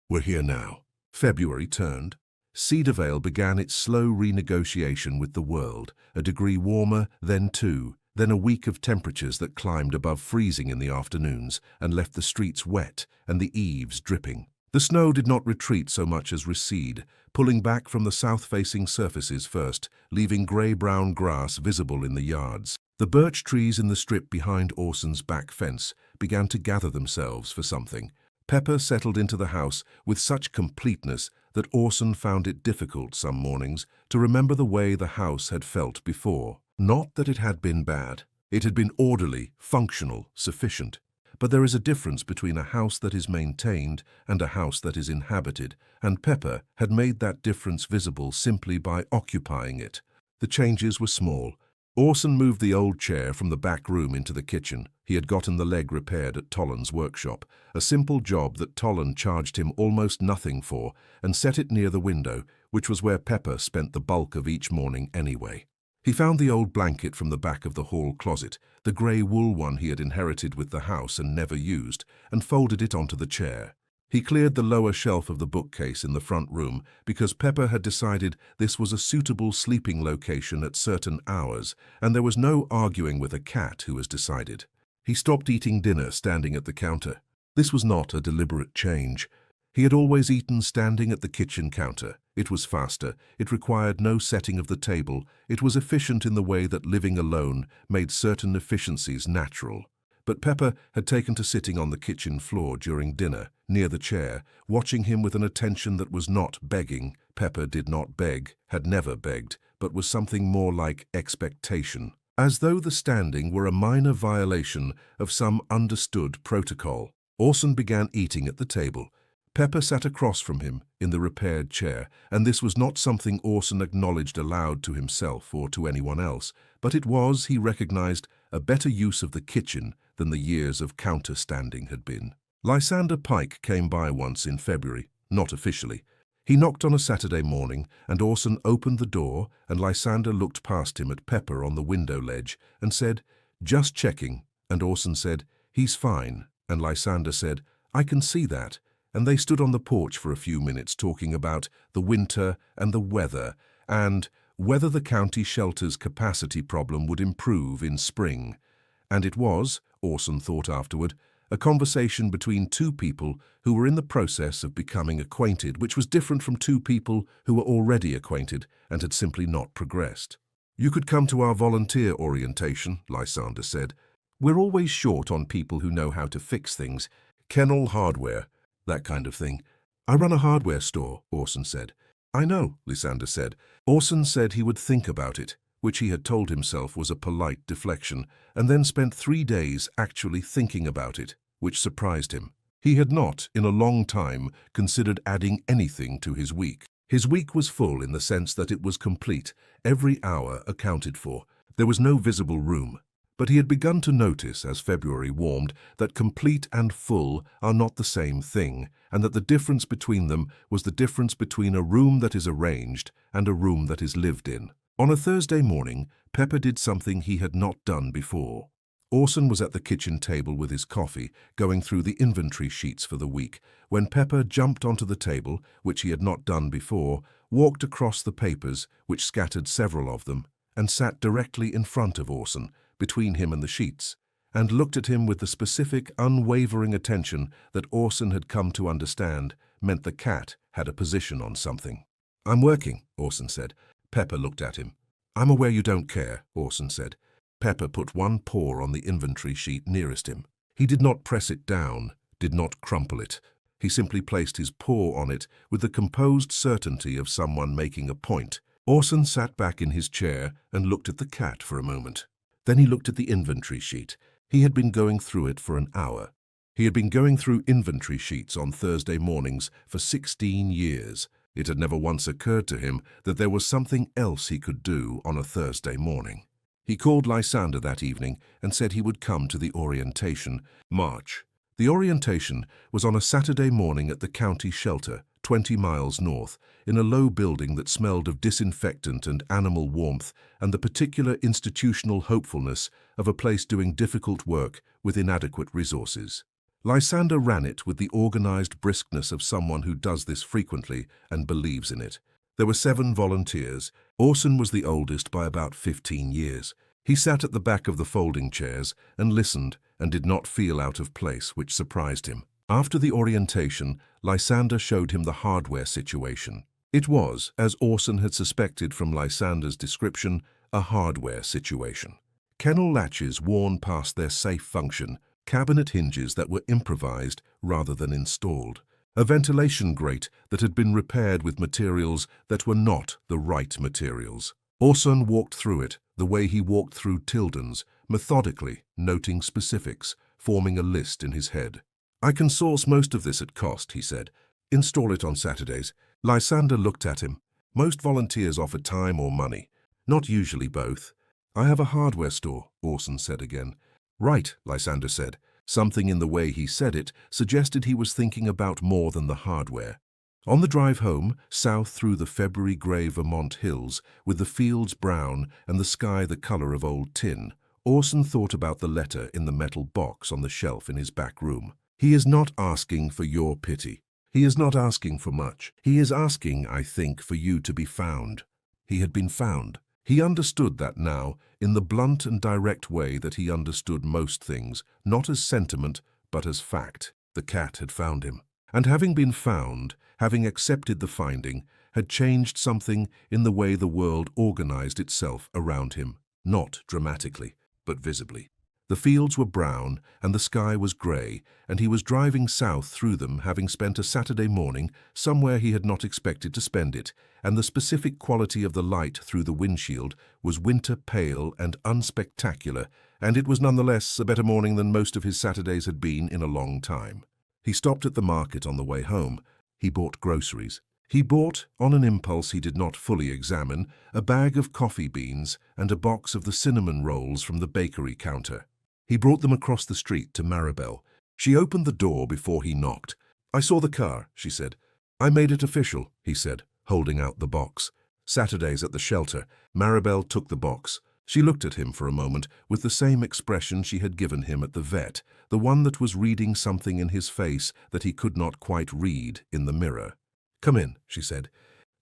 "We're here now." February turned. Cedarvale began its slow renegotiation with the world, a degree warmer, then two, then a week of temperatures that climbed above freezing in the afternoons and left the streets wet and the eaves dripping. The snow did not retreat so much as recede, pulling back from the south-facing surfaces first, leaving grey-brown grass visible in the yards. The birch trees in the strip behind Orson's back fence began to gather themselves for something. Pepper settled into the house with such completeness that Orson found it difficult some mornings to remember the way the house had felt before. Not that it had been bad. It had been orderly, functional, sufficient. But there is a difference between a house that is maintained and a house that is inhabited, and Pepper had made that difference visible simply by occupying it. The changes were small. Orson moved the old chair from the back room into the kitchen. He had gotten the leg repaired at Tollan's workshop, a simple job that Tollan charged him almost nothing for, and set it near the window, which was where Pepper spent the bulk of each morning anyway. He found the old blanket from the back of the hall closet, the grey wool one he had inherited with the house and never used, and folded it onto the chair. He cleared the lower shelf of the bookcase in the front room because Pepper had decided this was a suitable sleeping location at certain hours, and there was no arguing with a cat who has decided. He stopped eating dinner standing at the counter. This was not a deliberate change. He had always eaten standing at the kitchen counter. It was faster, it required no setting of the table, it was efficient in the way that living alone made certain efficiencies natural. But Pepper had taken to sitting on the kitchen floor during dinner, near the chair, watching him with an attention that was not begging. Pepper did not beg, had never begged, but was something more like expectation. As though the standing were a minor violation of some understood protocol. Orson began eating at the table. Pepper sat across from him in the repaired chair, and this was not something Orson acknowledged aloud to himself or to anyone else, but it was, he recognized, a better use of the kitchen than the years of counter-standing had been. Lysander Pike came by once in February, not officially. He knocked on a Saturday morning, and Orson opened the door, and Lysander looked past him at Pepper on the window ledge and said, "Just checking," and Orson said, "He's fine," and Lysander said, "I can see that," and they stood on the porch for a few minutes talking about the winter and the weather and whether the county shelter's capacity problem would improve in spring. And it was, Orson thought afterward, a conversation between two people who were in the process of becoming acquainted, which was different from two people who were already acquainted and had simply not progressed. "You could come to our volunteer orientation," Lysander said. "We're always short on people who know how to fix things. Kennel hardware, that kind of thing." "I run a hardware store," Orson said. "I know," Lysander said. Orson said he would think about it, which he had told himself was a polite deflection, and then spent 3 days actually thinking about it, which surprised him. He had not, in a long time, considered adding anything to his week. His week was full in the sense that it was complete, every hour accounted for. There was no visible room. But he had begun to notice, as February warmed, that complete and full are not the same thing, and that the difference between them was the difference between a room that is arranged and a room that is lived in. On a Thursday morning, Pepper did something he had not done before. Orson was at the kitchen table with his coffee, going through the inventory sheets for the week, when Pepper jumped onto the table, which he had not done before, walked across the papers, which scattered several of them, and sat directly in front of Orson, between him and the sheets, and looked at him with the specific, unwavering attention that Orson had come to understand meant the cat had a position on something. "I'm working," Orson said. Pepper looked at him. "I'm aware you don't care," Orson said. Pepper put one paw on the inventory sheet nearest him. He did not press it down, did not crumple it. He simply placed his paw on it with the composed certainty of someone making a point. Orson sat back in his chair and looked at the cat for a moment. Then he looked at the inventory sheet. He had been going through it for an hour. He had been going through inventory sheets on Thursday mornings for 16 years. It had never once occurred to him that there was something else he could do on a Thursday morning. He called Lysander that evening and said he would come to the orientation. March. The orientation was on a Saturday morning at the county shelter, 20 miles north, in a low building that smelled of disinfectant and animal warmth and the particular institutional hopefulness of a place doing difficult work with inadequate resources. Lysander ran it with the organized briskness of someone who does this frequently and believes in it. There were 7 volunteers. Orson was the oldest by about 15 years. He sat at the back of the folding chairs and listened and did not feel out of place, which surprised him. After the orientation, Lysander showed him the hardware situation. It was, as Orson had suspected from Lysander's description, a hardware situation. Kennel latches worn past their safe function, cabinet hinges that were improvised rather than installed, a ventilation grate that had been repaired with materials that were not the right materials. Orson walked through it the way he walked through Tilden's, methodically, noting specifics, forming a list in his head. "I can source most of this at cost," he said. "Install it on Saturdays." Lysander looked at him. "Most volunteers offer time or money. Not usually both." "I have a hardware store," Orson said again. "Right," Lysander said. Something in the way he said it suggested he was thinking about more than the hardware. On the drive home, south through the February grey Vermont hills, with the fields brown and the sky the color of old tin, Orson thought about the letter in the metal box on the shelf in his back room. "He is not asking for your pity. He is not asking for much. He is asking, I think, for you to be found." He had been found. He understood that now, in the blunt and direct way that he understood most things, not as sentiment, but as fact. The cat had found him. And having been found, having accepted the finding, had changed something in the way the world organized itself around him, not dramatically, but visibly. The fields were brown and the sky was grey, and he was driving south through them, having spent a Saturday morning somewhere he had not expected to spend it, and the specific quality of the light through the windshield was winter pale and unspectacular, and it was nonetheless a better morning than most of his Saturdays had been in a long time. He stopped at the market on the way home. He bought groceries. He bought, on an impulse he did not fully examine, a bag of coffee beans and a box of the cinnamon rolls from the bakery counter. He brought them across the street to Maribel. She opened the door before he knocked. "I saw the car," she said. "I made it official," he said, holding out the box. "Saturdays at the shelter." Maribel took the box. She looked at him for a moment with the same expression she had given him at the vet, the one that was reading something in his face that he could not quite read in the mirror. "Come in," she said.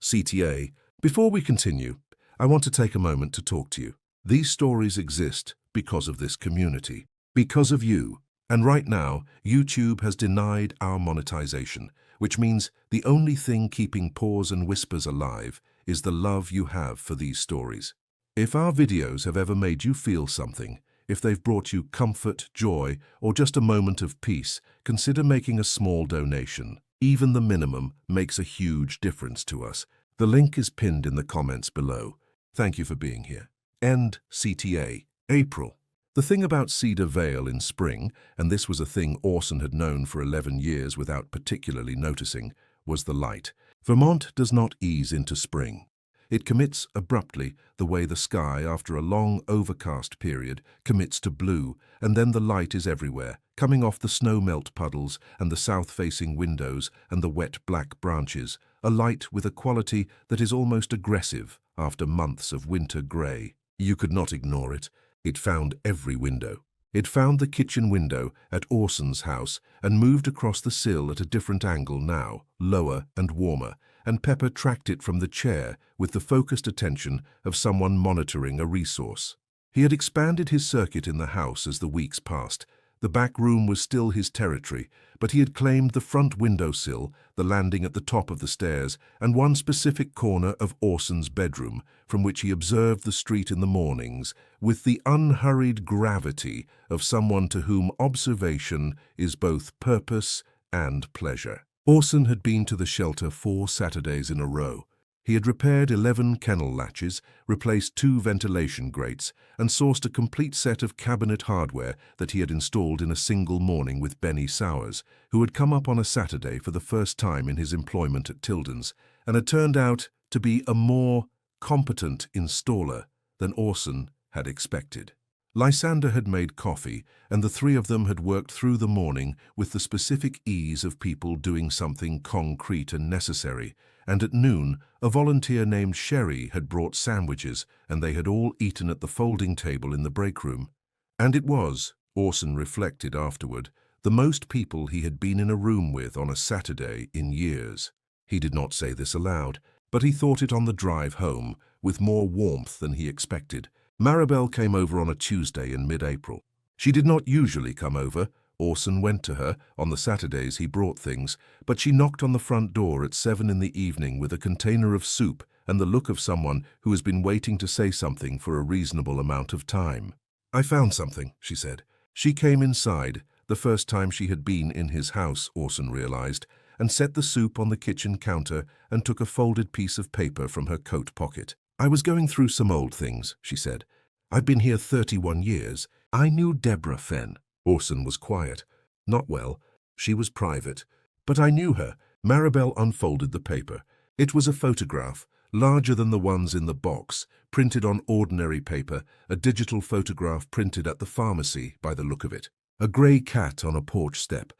"CTA, before we continue, I want to take a moment to talk to you. These stories exist because of this community, because of you. And right now, YouTube has denied our monetization, which means the only thing keeping Paws and Whispers alive is the love you have for these stories. If our videos have ever made you feel something, if they've brought you comfort, joy, or just a moment of peace, consider making a small donation. Even the minimum makes a huge difference to us. The link is pinned in the comments below. Thank you for being here. End CTA, April. The thing about Cedar Vale in spring, and this was a thing Orson had known for 11 years without particularly noticing, was the light. Vermont does not ease into spring. It commits abruptly the way the sky, after a long overcast period, commits to blue, and then the light is everywhere, coming off the snow melt puddles and the south-facing windows and the wet black branches, a light with a quality that is almost aggressive after months of winter grey. You could not ignore it. It found every window. It found the kitchen window at Orson's house and moved across the sill at a different angle now, lower and warmer, and Pepper tracked it from the chair with the focused attention of someone monitoring a resource. He had expanded his circuit in the house as the weeks passed. The back room was still his territory, but he had claimed the front windowsill, the landing at the top of the stairs, and one specific corner of Orson's bedroom, from which he observed the street in the mornings, with the unhurried gravity of someone to whom observation is both purpose and pleasure. Orson had been to the shelter 4 Saturdays in a row. He had repaired 11 kennel latches, replaced 2 ventilation grates, and sourced a complete set of cabinet hardware that he had installed in a single morning with Benny Sowers, who had come up on a Saturday for the first time in his employment at Tilden's, and had turned out to be a more competent installer than Orson had expected. Lysander had made coffee, and the 3 of them had worked through the morning with the specific ease of people doing something concrete and necessary, and at noon a volunteer named Sherry had brought sandwiches, and they had all eaten at the folding table in the break room. And it was, Orson reflected afterward, the most people he had been in a room with on a Saturday in years. He did not say this aloud, but he thought it on the drive home, with more warmth than he expected. Maribel came over on a Tuesday in mid-April. She did not usually come over. Orson went to her. On the Saturdays he brought things, but she knocked on the front door at 7 in the evening with a container of soup and the look of someone who has been waiting to say something for a reasonable amount of time. "I found something," she said. She came inside, the first time she had been in his house, Orson realized, and set the soup on the kitchen counter and took a folded piece of paper from her coat pocket. "I was going through some old things," she said. "I've been here 31 years. I knew Deborah Fenn." Orson was quiet. Not well. She was private. "But I knew her." Maribel unfolded the paper. It was a photograph, larger than the ones in the box, printed on ordinary paper, a digital photograph printed at the pharmacy by the look of it. A grey cat on a porch step.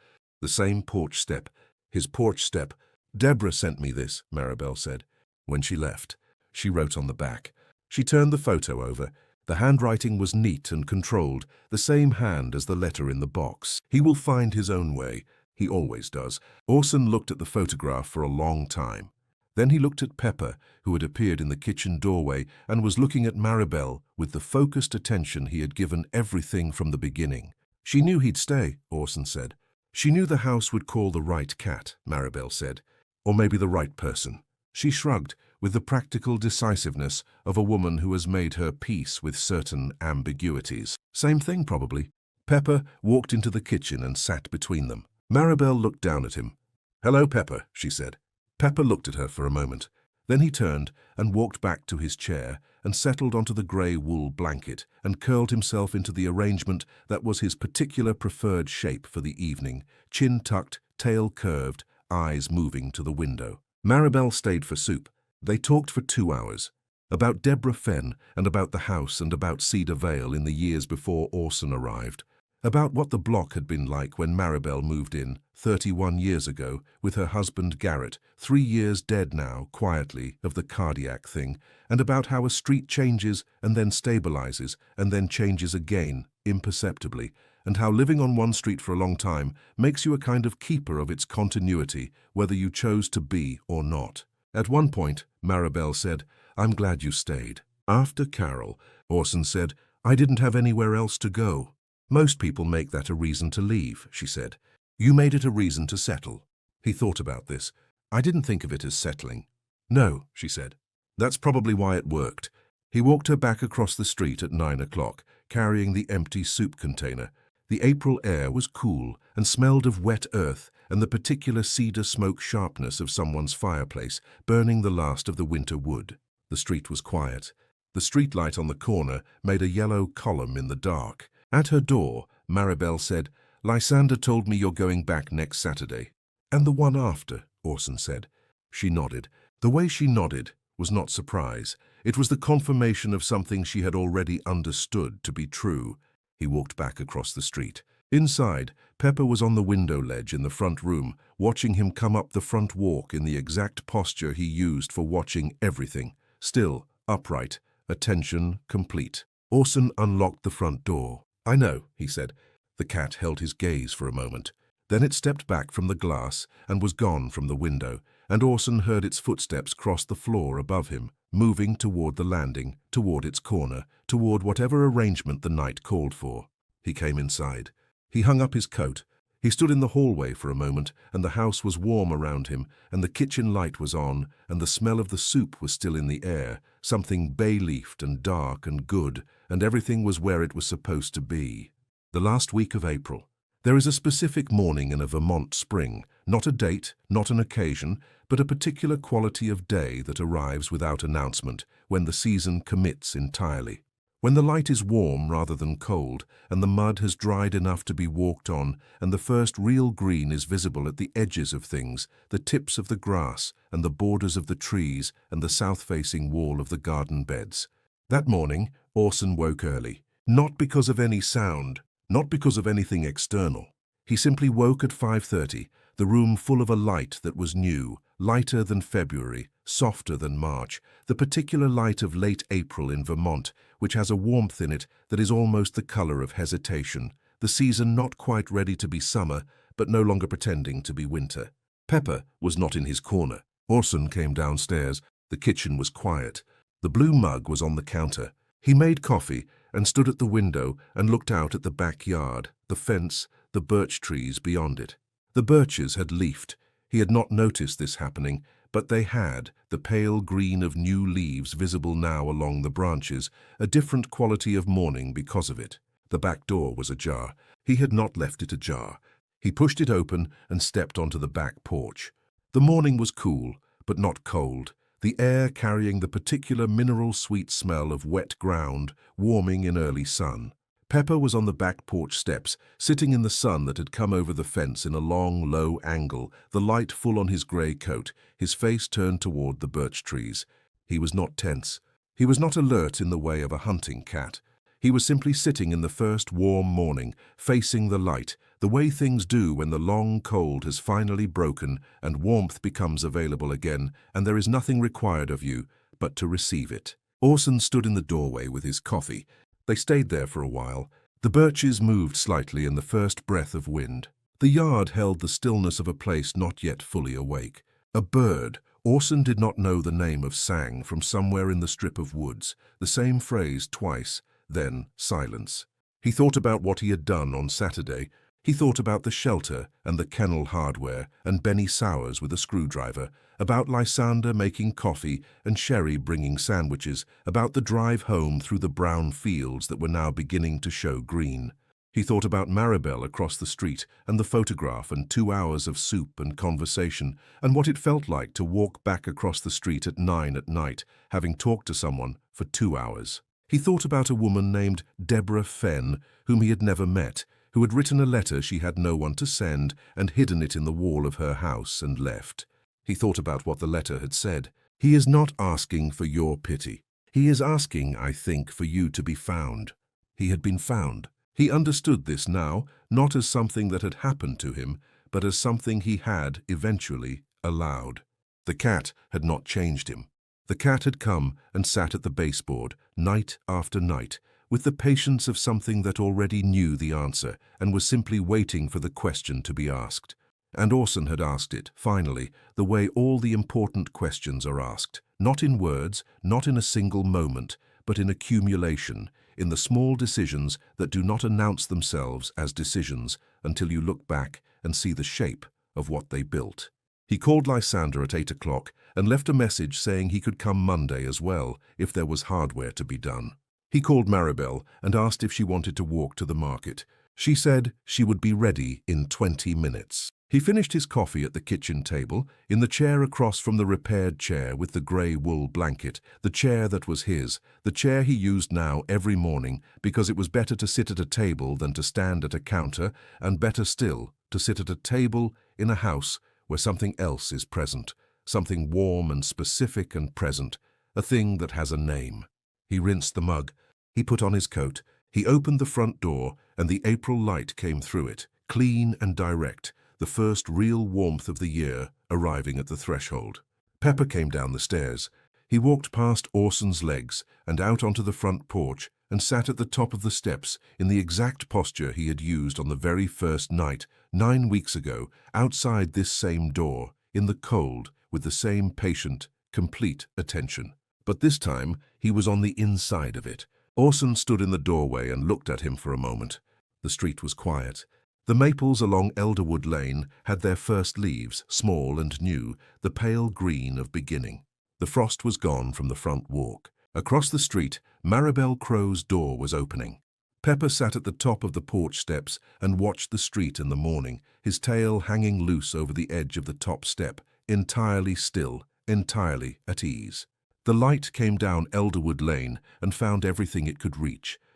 The same porch step. His porch step. "Deborah sent me this," Maribel said. When she left, she wrote on the back. She turned the photo over. The handwriting was neat and controlled, the same hand as the letter in the box. "He will find his own way. He always does." Orson looked at the photograph for a long time. Then he looked at Pepper, who had appeared in the kitchen doorway and was looking at Maribel with the focused attention he had given everything from the beginning. "She knew he'd stay," Orson said. "She knew the house would call the right cat," Maribel said. "Or maybe the right person." She shrugged, with the practical decisiveness of a woman who has made her peace with certain ambiguities. "Same thing, probably." Pepper walked into the kitchen and sat between them. Maribel looked down at him. "Hello, Pepper," she said. Pepper looked at her for a moment. Then he turned and walked back to his chair and settled onto the grey wool blanket and curled himself into the arrangement that was his particular preferred shape for the evening, chin tucked, tail curved, eyes moving to the window. Maribel stayed for soup. They talked for 2 hours. About Deborah Fenn and about the house and about Cedar Vale in the years before Orson arrived. About what the block had been like when Maribel moved in, 31 years ago, with her husband Garrett, 3 years dead now, quietly, of the cardiac thing, and about how a street changes and then stabilizes and then changes again, imperceptibly, and how living on one street for a long time makes you a kind of keeper of its continuity, whether you chose to be or not. At one point, Maribel said, "I'm glad you stayed." After Carol, Orson said, "I didn't have anywhere else to go." "Most people make that a reason to leave," she said. "You made it a reason to settle." He thought about this. "I didn't think of it as settling." "No," she said. "That's probably why it worked." He walked her back across the street at 9 o'clock, carrying the empty soup container. The April air was cool and smelled of wet earth and the particular cedar smoke sharpness of someone's fireplace, burning the last of the winter wood. The street was quiet. The streetlight on the corner made a yellow column in the dark. At her door, Maribel said, "Lysander told me you're going back next Saturday." "And the one after," Orson said. She nodded. The way she nodded was not surprise. It was the confirmation of something she had already understood to be true. He walked back across the street. Inside, Pepper was on the window ledge in the front room, watching him come up the front walk in the exact posture he used for watching everything. Still, upright, attention complete. Orson unlocked the front door. "I know," he said. The cat held his gaze for a moment. Then it stepped back from the glass and was gone from the window, and Orson heard its footsteps cross the floor above him, moving toward the landing, toward its corner, toward whatever arrangement the night called for. He came inside. He hung up his coat. He stood in the hallway for a moment, and the house was warm around him, and the kitchen light was on, and the smell of the soup was still in the air, something bay-leafed and dark and good, and everything was where it was supposed to be. The last week of April. There is a specific morning in a Vermont spring, not a date, not an occasion, but a particular quality of day that arrives without announcement, when the season commits entirely. When the light is warm rather than cold, and the mud has dried enough to be walked on, and the first real green is visible at the edges of things, the tips of the grass, and the borders of the trees, and the south-facing wall of the garden beds. That morning, Orson woke early, not because of any sound, not because of anything external. He simply woke at 5:30, the room full of a light that was new, lighter than February, softer than March, the particular light of late April in Vermont, which has a warmth in it that is almost the color of hesitation, the season not quite ready to be summer, but no longer pretending to be winter. Pepper was not in his corner. Orson came downstairs. The kitchen was quiet. The blue mug was on the counter. He made coffee and stood at the window and looked out at the backyard, the fence, the birch trees beyond it. The birches had leafed. He had not noticed this happening, but they had, the pale green of new leaves visible now along the branches, a different quality of morning because of it. The back door was ajar. He had not left it ajar. He pushed it open and stepped onto the back porch. The morning was cool, but not cold, the air carrying the particular mineral-sweet smell of wet ground, warming in early sun. Pepper was on the back porch steps, sitting in the sun that had come over the fence in a long, low angle, the light full on his grey coat, his face turned toward the birch trees. He was not tense. He was not alert in the way of a hunting cat. He was simply sitting in the first warm morning, facing the light, the way things do when the long cold has finally broken and warmth becomes available again, and there is nothing required of you but to receive it. Orson stood in the doorway with his coffee. They stayed there for a while. The birches moved slightly in the first breath of wind. The yard held the stillness of a place not yet fully awake. A bird, Orson did not know the name of, sang from somewhere in the strip of woods, the same phrase twice, then silence. He thought about what he had done on Saturday. He thought about the shelter and the kennel hardware and Benny Sowers with a screwdriver, about Lysander making coffee and Sherry bringing sandwiches, about the drive home through the brown fields that were now beginning to show green. He thought about Maribel across the street and the photograph and 2 hours of soup and conversation and what it felt like to walk back across the street at 9 at night, having talked to someone for 2 hours. He thought about a woman named Deborah Fenn, whom he had never met, who had written a letter she had no one to send and hidden it in the wall of her house and left. He thought about what the letter had said. He is not asking for your pity. He is asking, I think, for you to be found. He had been found. He understood this now, not as something that had happened to him, but as something he had, eventually, allowed. The cat had not changed him. The cat had come and sat at the baseboard, night after night, with the patience of something that already knew the answer and was simply waiting for the question to be asked. And Orson had asked it, finally, the way all the important questions are asked, not in words, not in a single moment, but in accumulation, in the small decisions that do not announce themselves as decisions until you look back and see the shape of what they built. He called Lysander at 8 o'clock and left a message saying he could come Monday as well if there was hardware to be done. He called Maribel and asked if she wanted to walk to the market. She said she would be ready in 20 minutes. He finished his coffee at the kitchen table, in the chair across from the repaired chair with the grey wool blanket, the chair that was his, the chair he used now every morning because it was better to sit at a table than to stand at a counter, and better still, to sit at a table in a house where something else is present, something warm and specific and present, a thing that has a name. He rinsed the mug. He put on his coat. He opened the front door, and the April light came through it, clean and direct, the first real warmth of the year arriving at the threshold. Pepper came down the stairs. He walked past Orson's legs and out onto the front porch and sat at the top of the steps in the exact posture he had used on the very first night, 9 weeks ago, outside this same door, in the cold, with the same patient, complete attention. But this time, he was on the inside of it. Orson stood in the doorway and looked at him for a moment. The street was quiet. The maples along Elderwood Lane had their first leaves, small and new, the pale green of beginning. The frost was gone from the front walk. Across the street, Maribel Crow's door was opening. Pepper sat at the top of the porch steps and watched the street in the morning, his tail hanging loose over the edge of the top step, entirely still, entirely at ease. The light came down Elderwood Lane and found everything it could reach.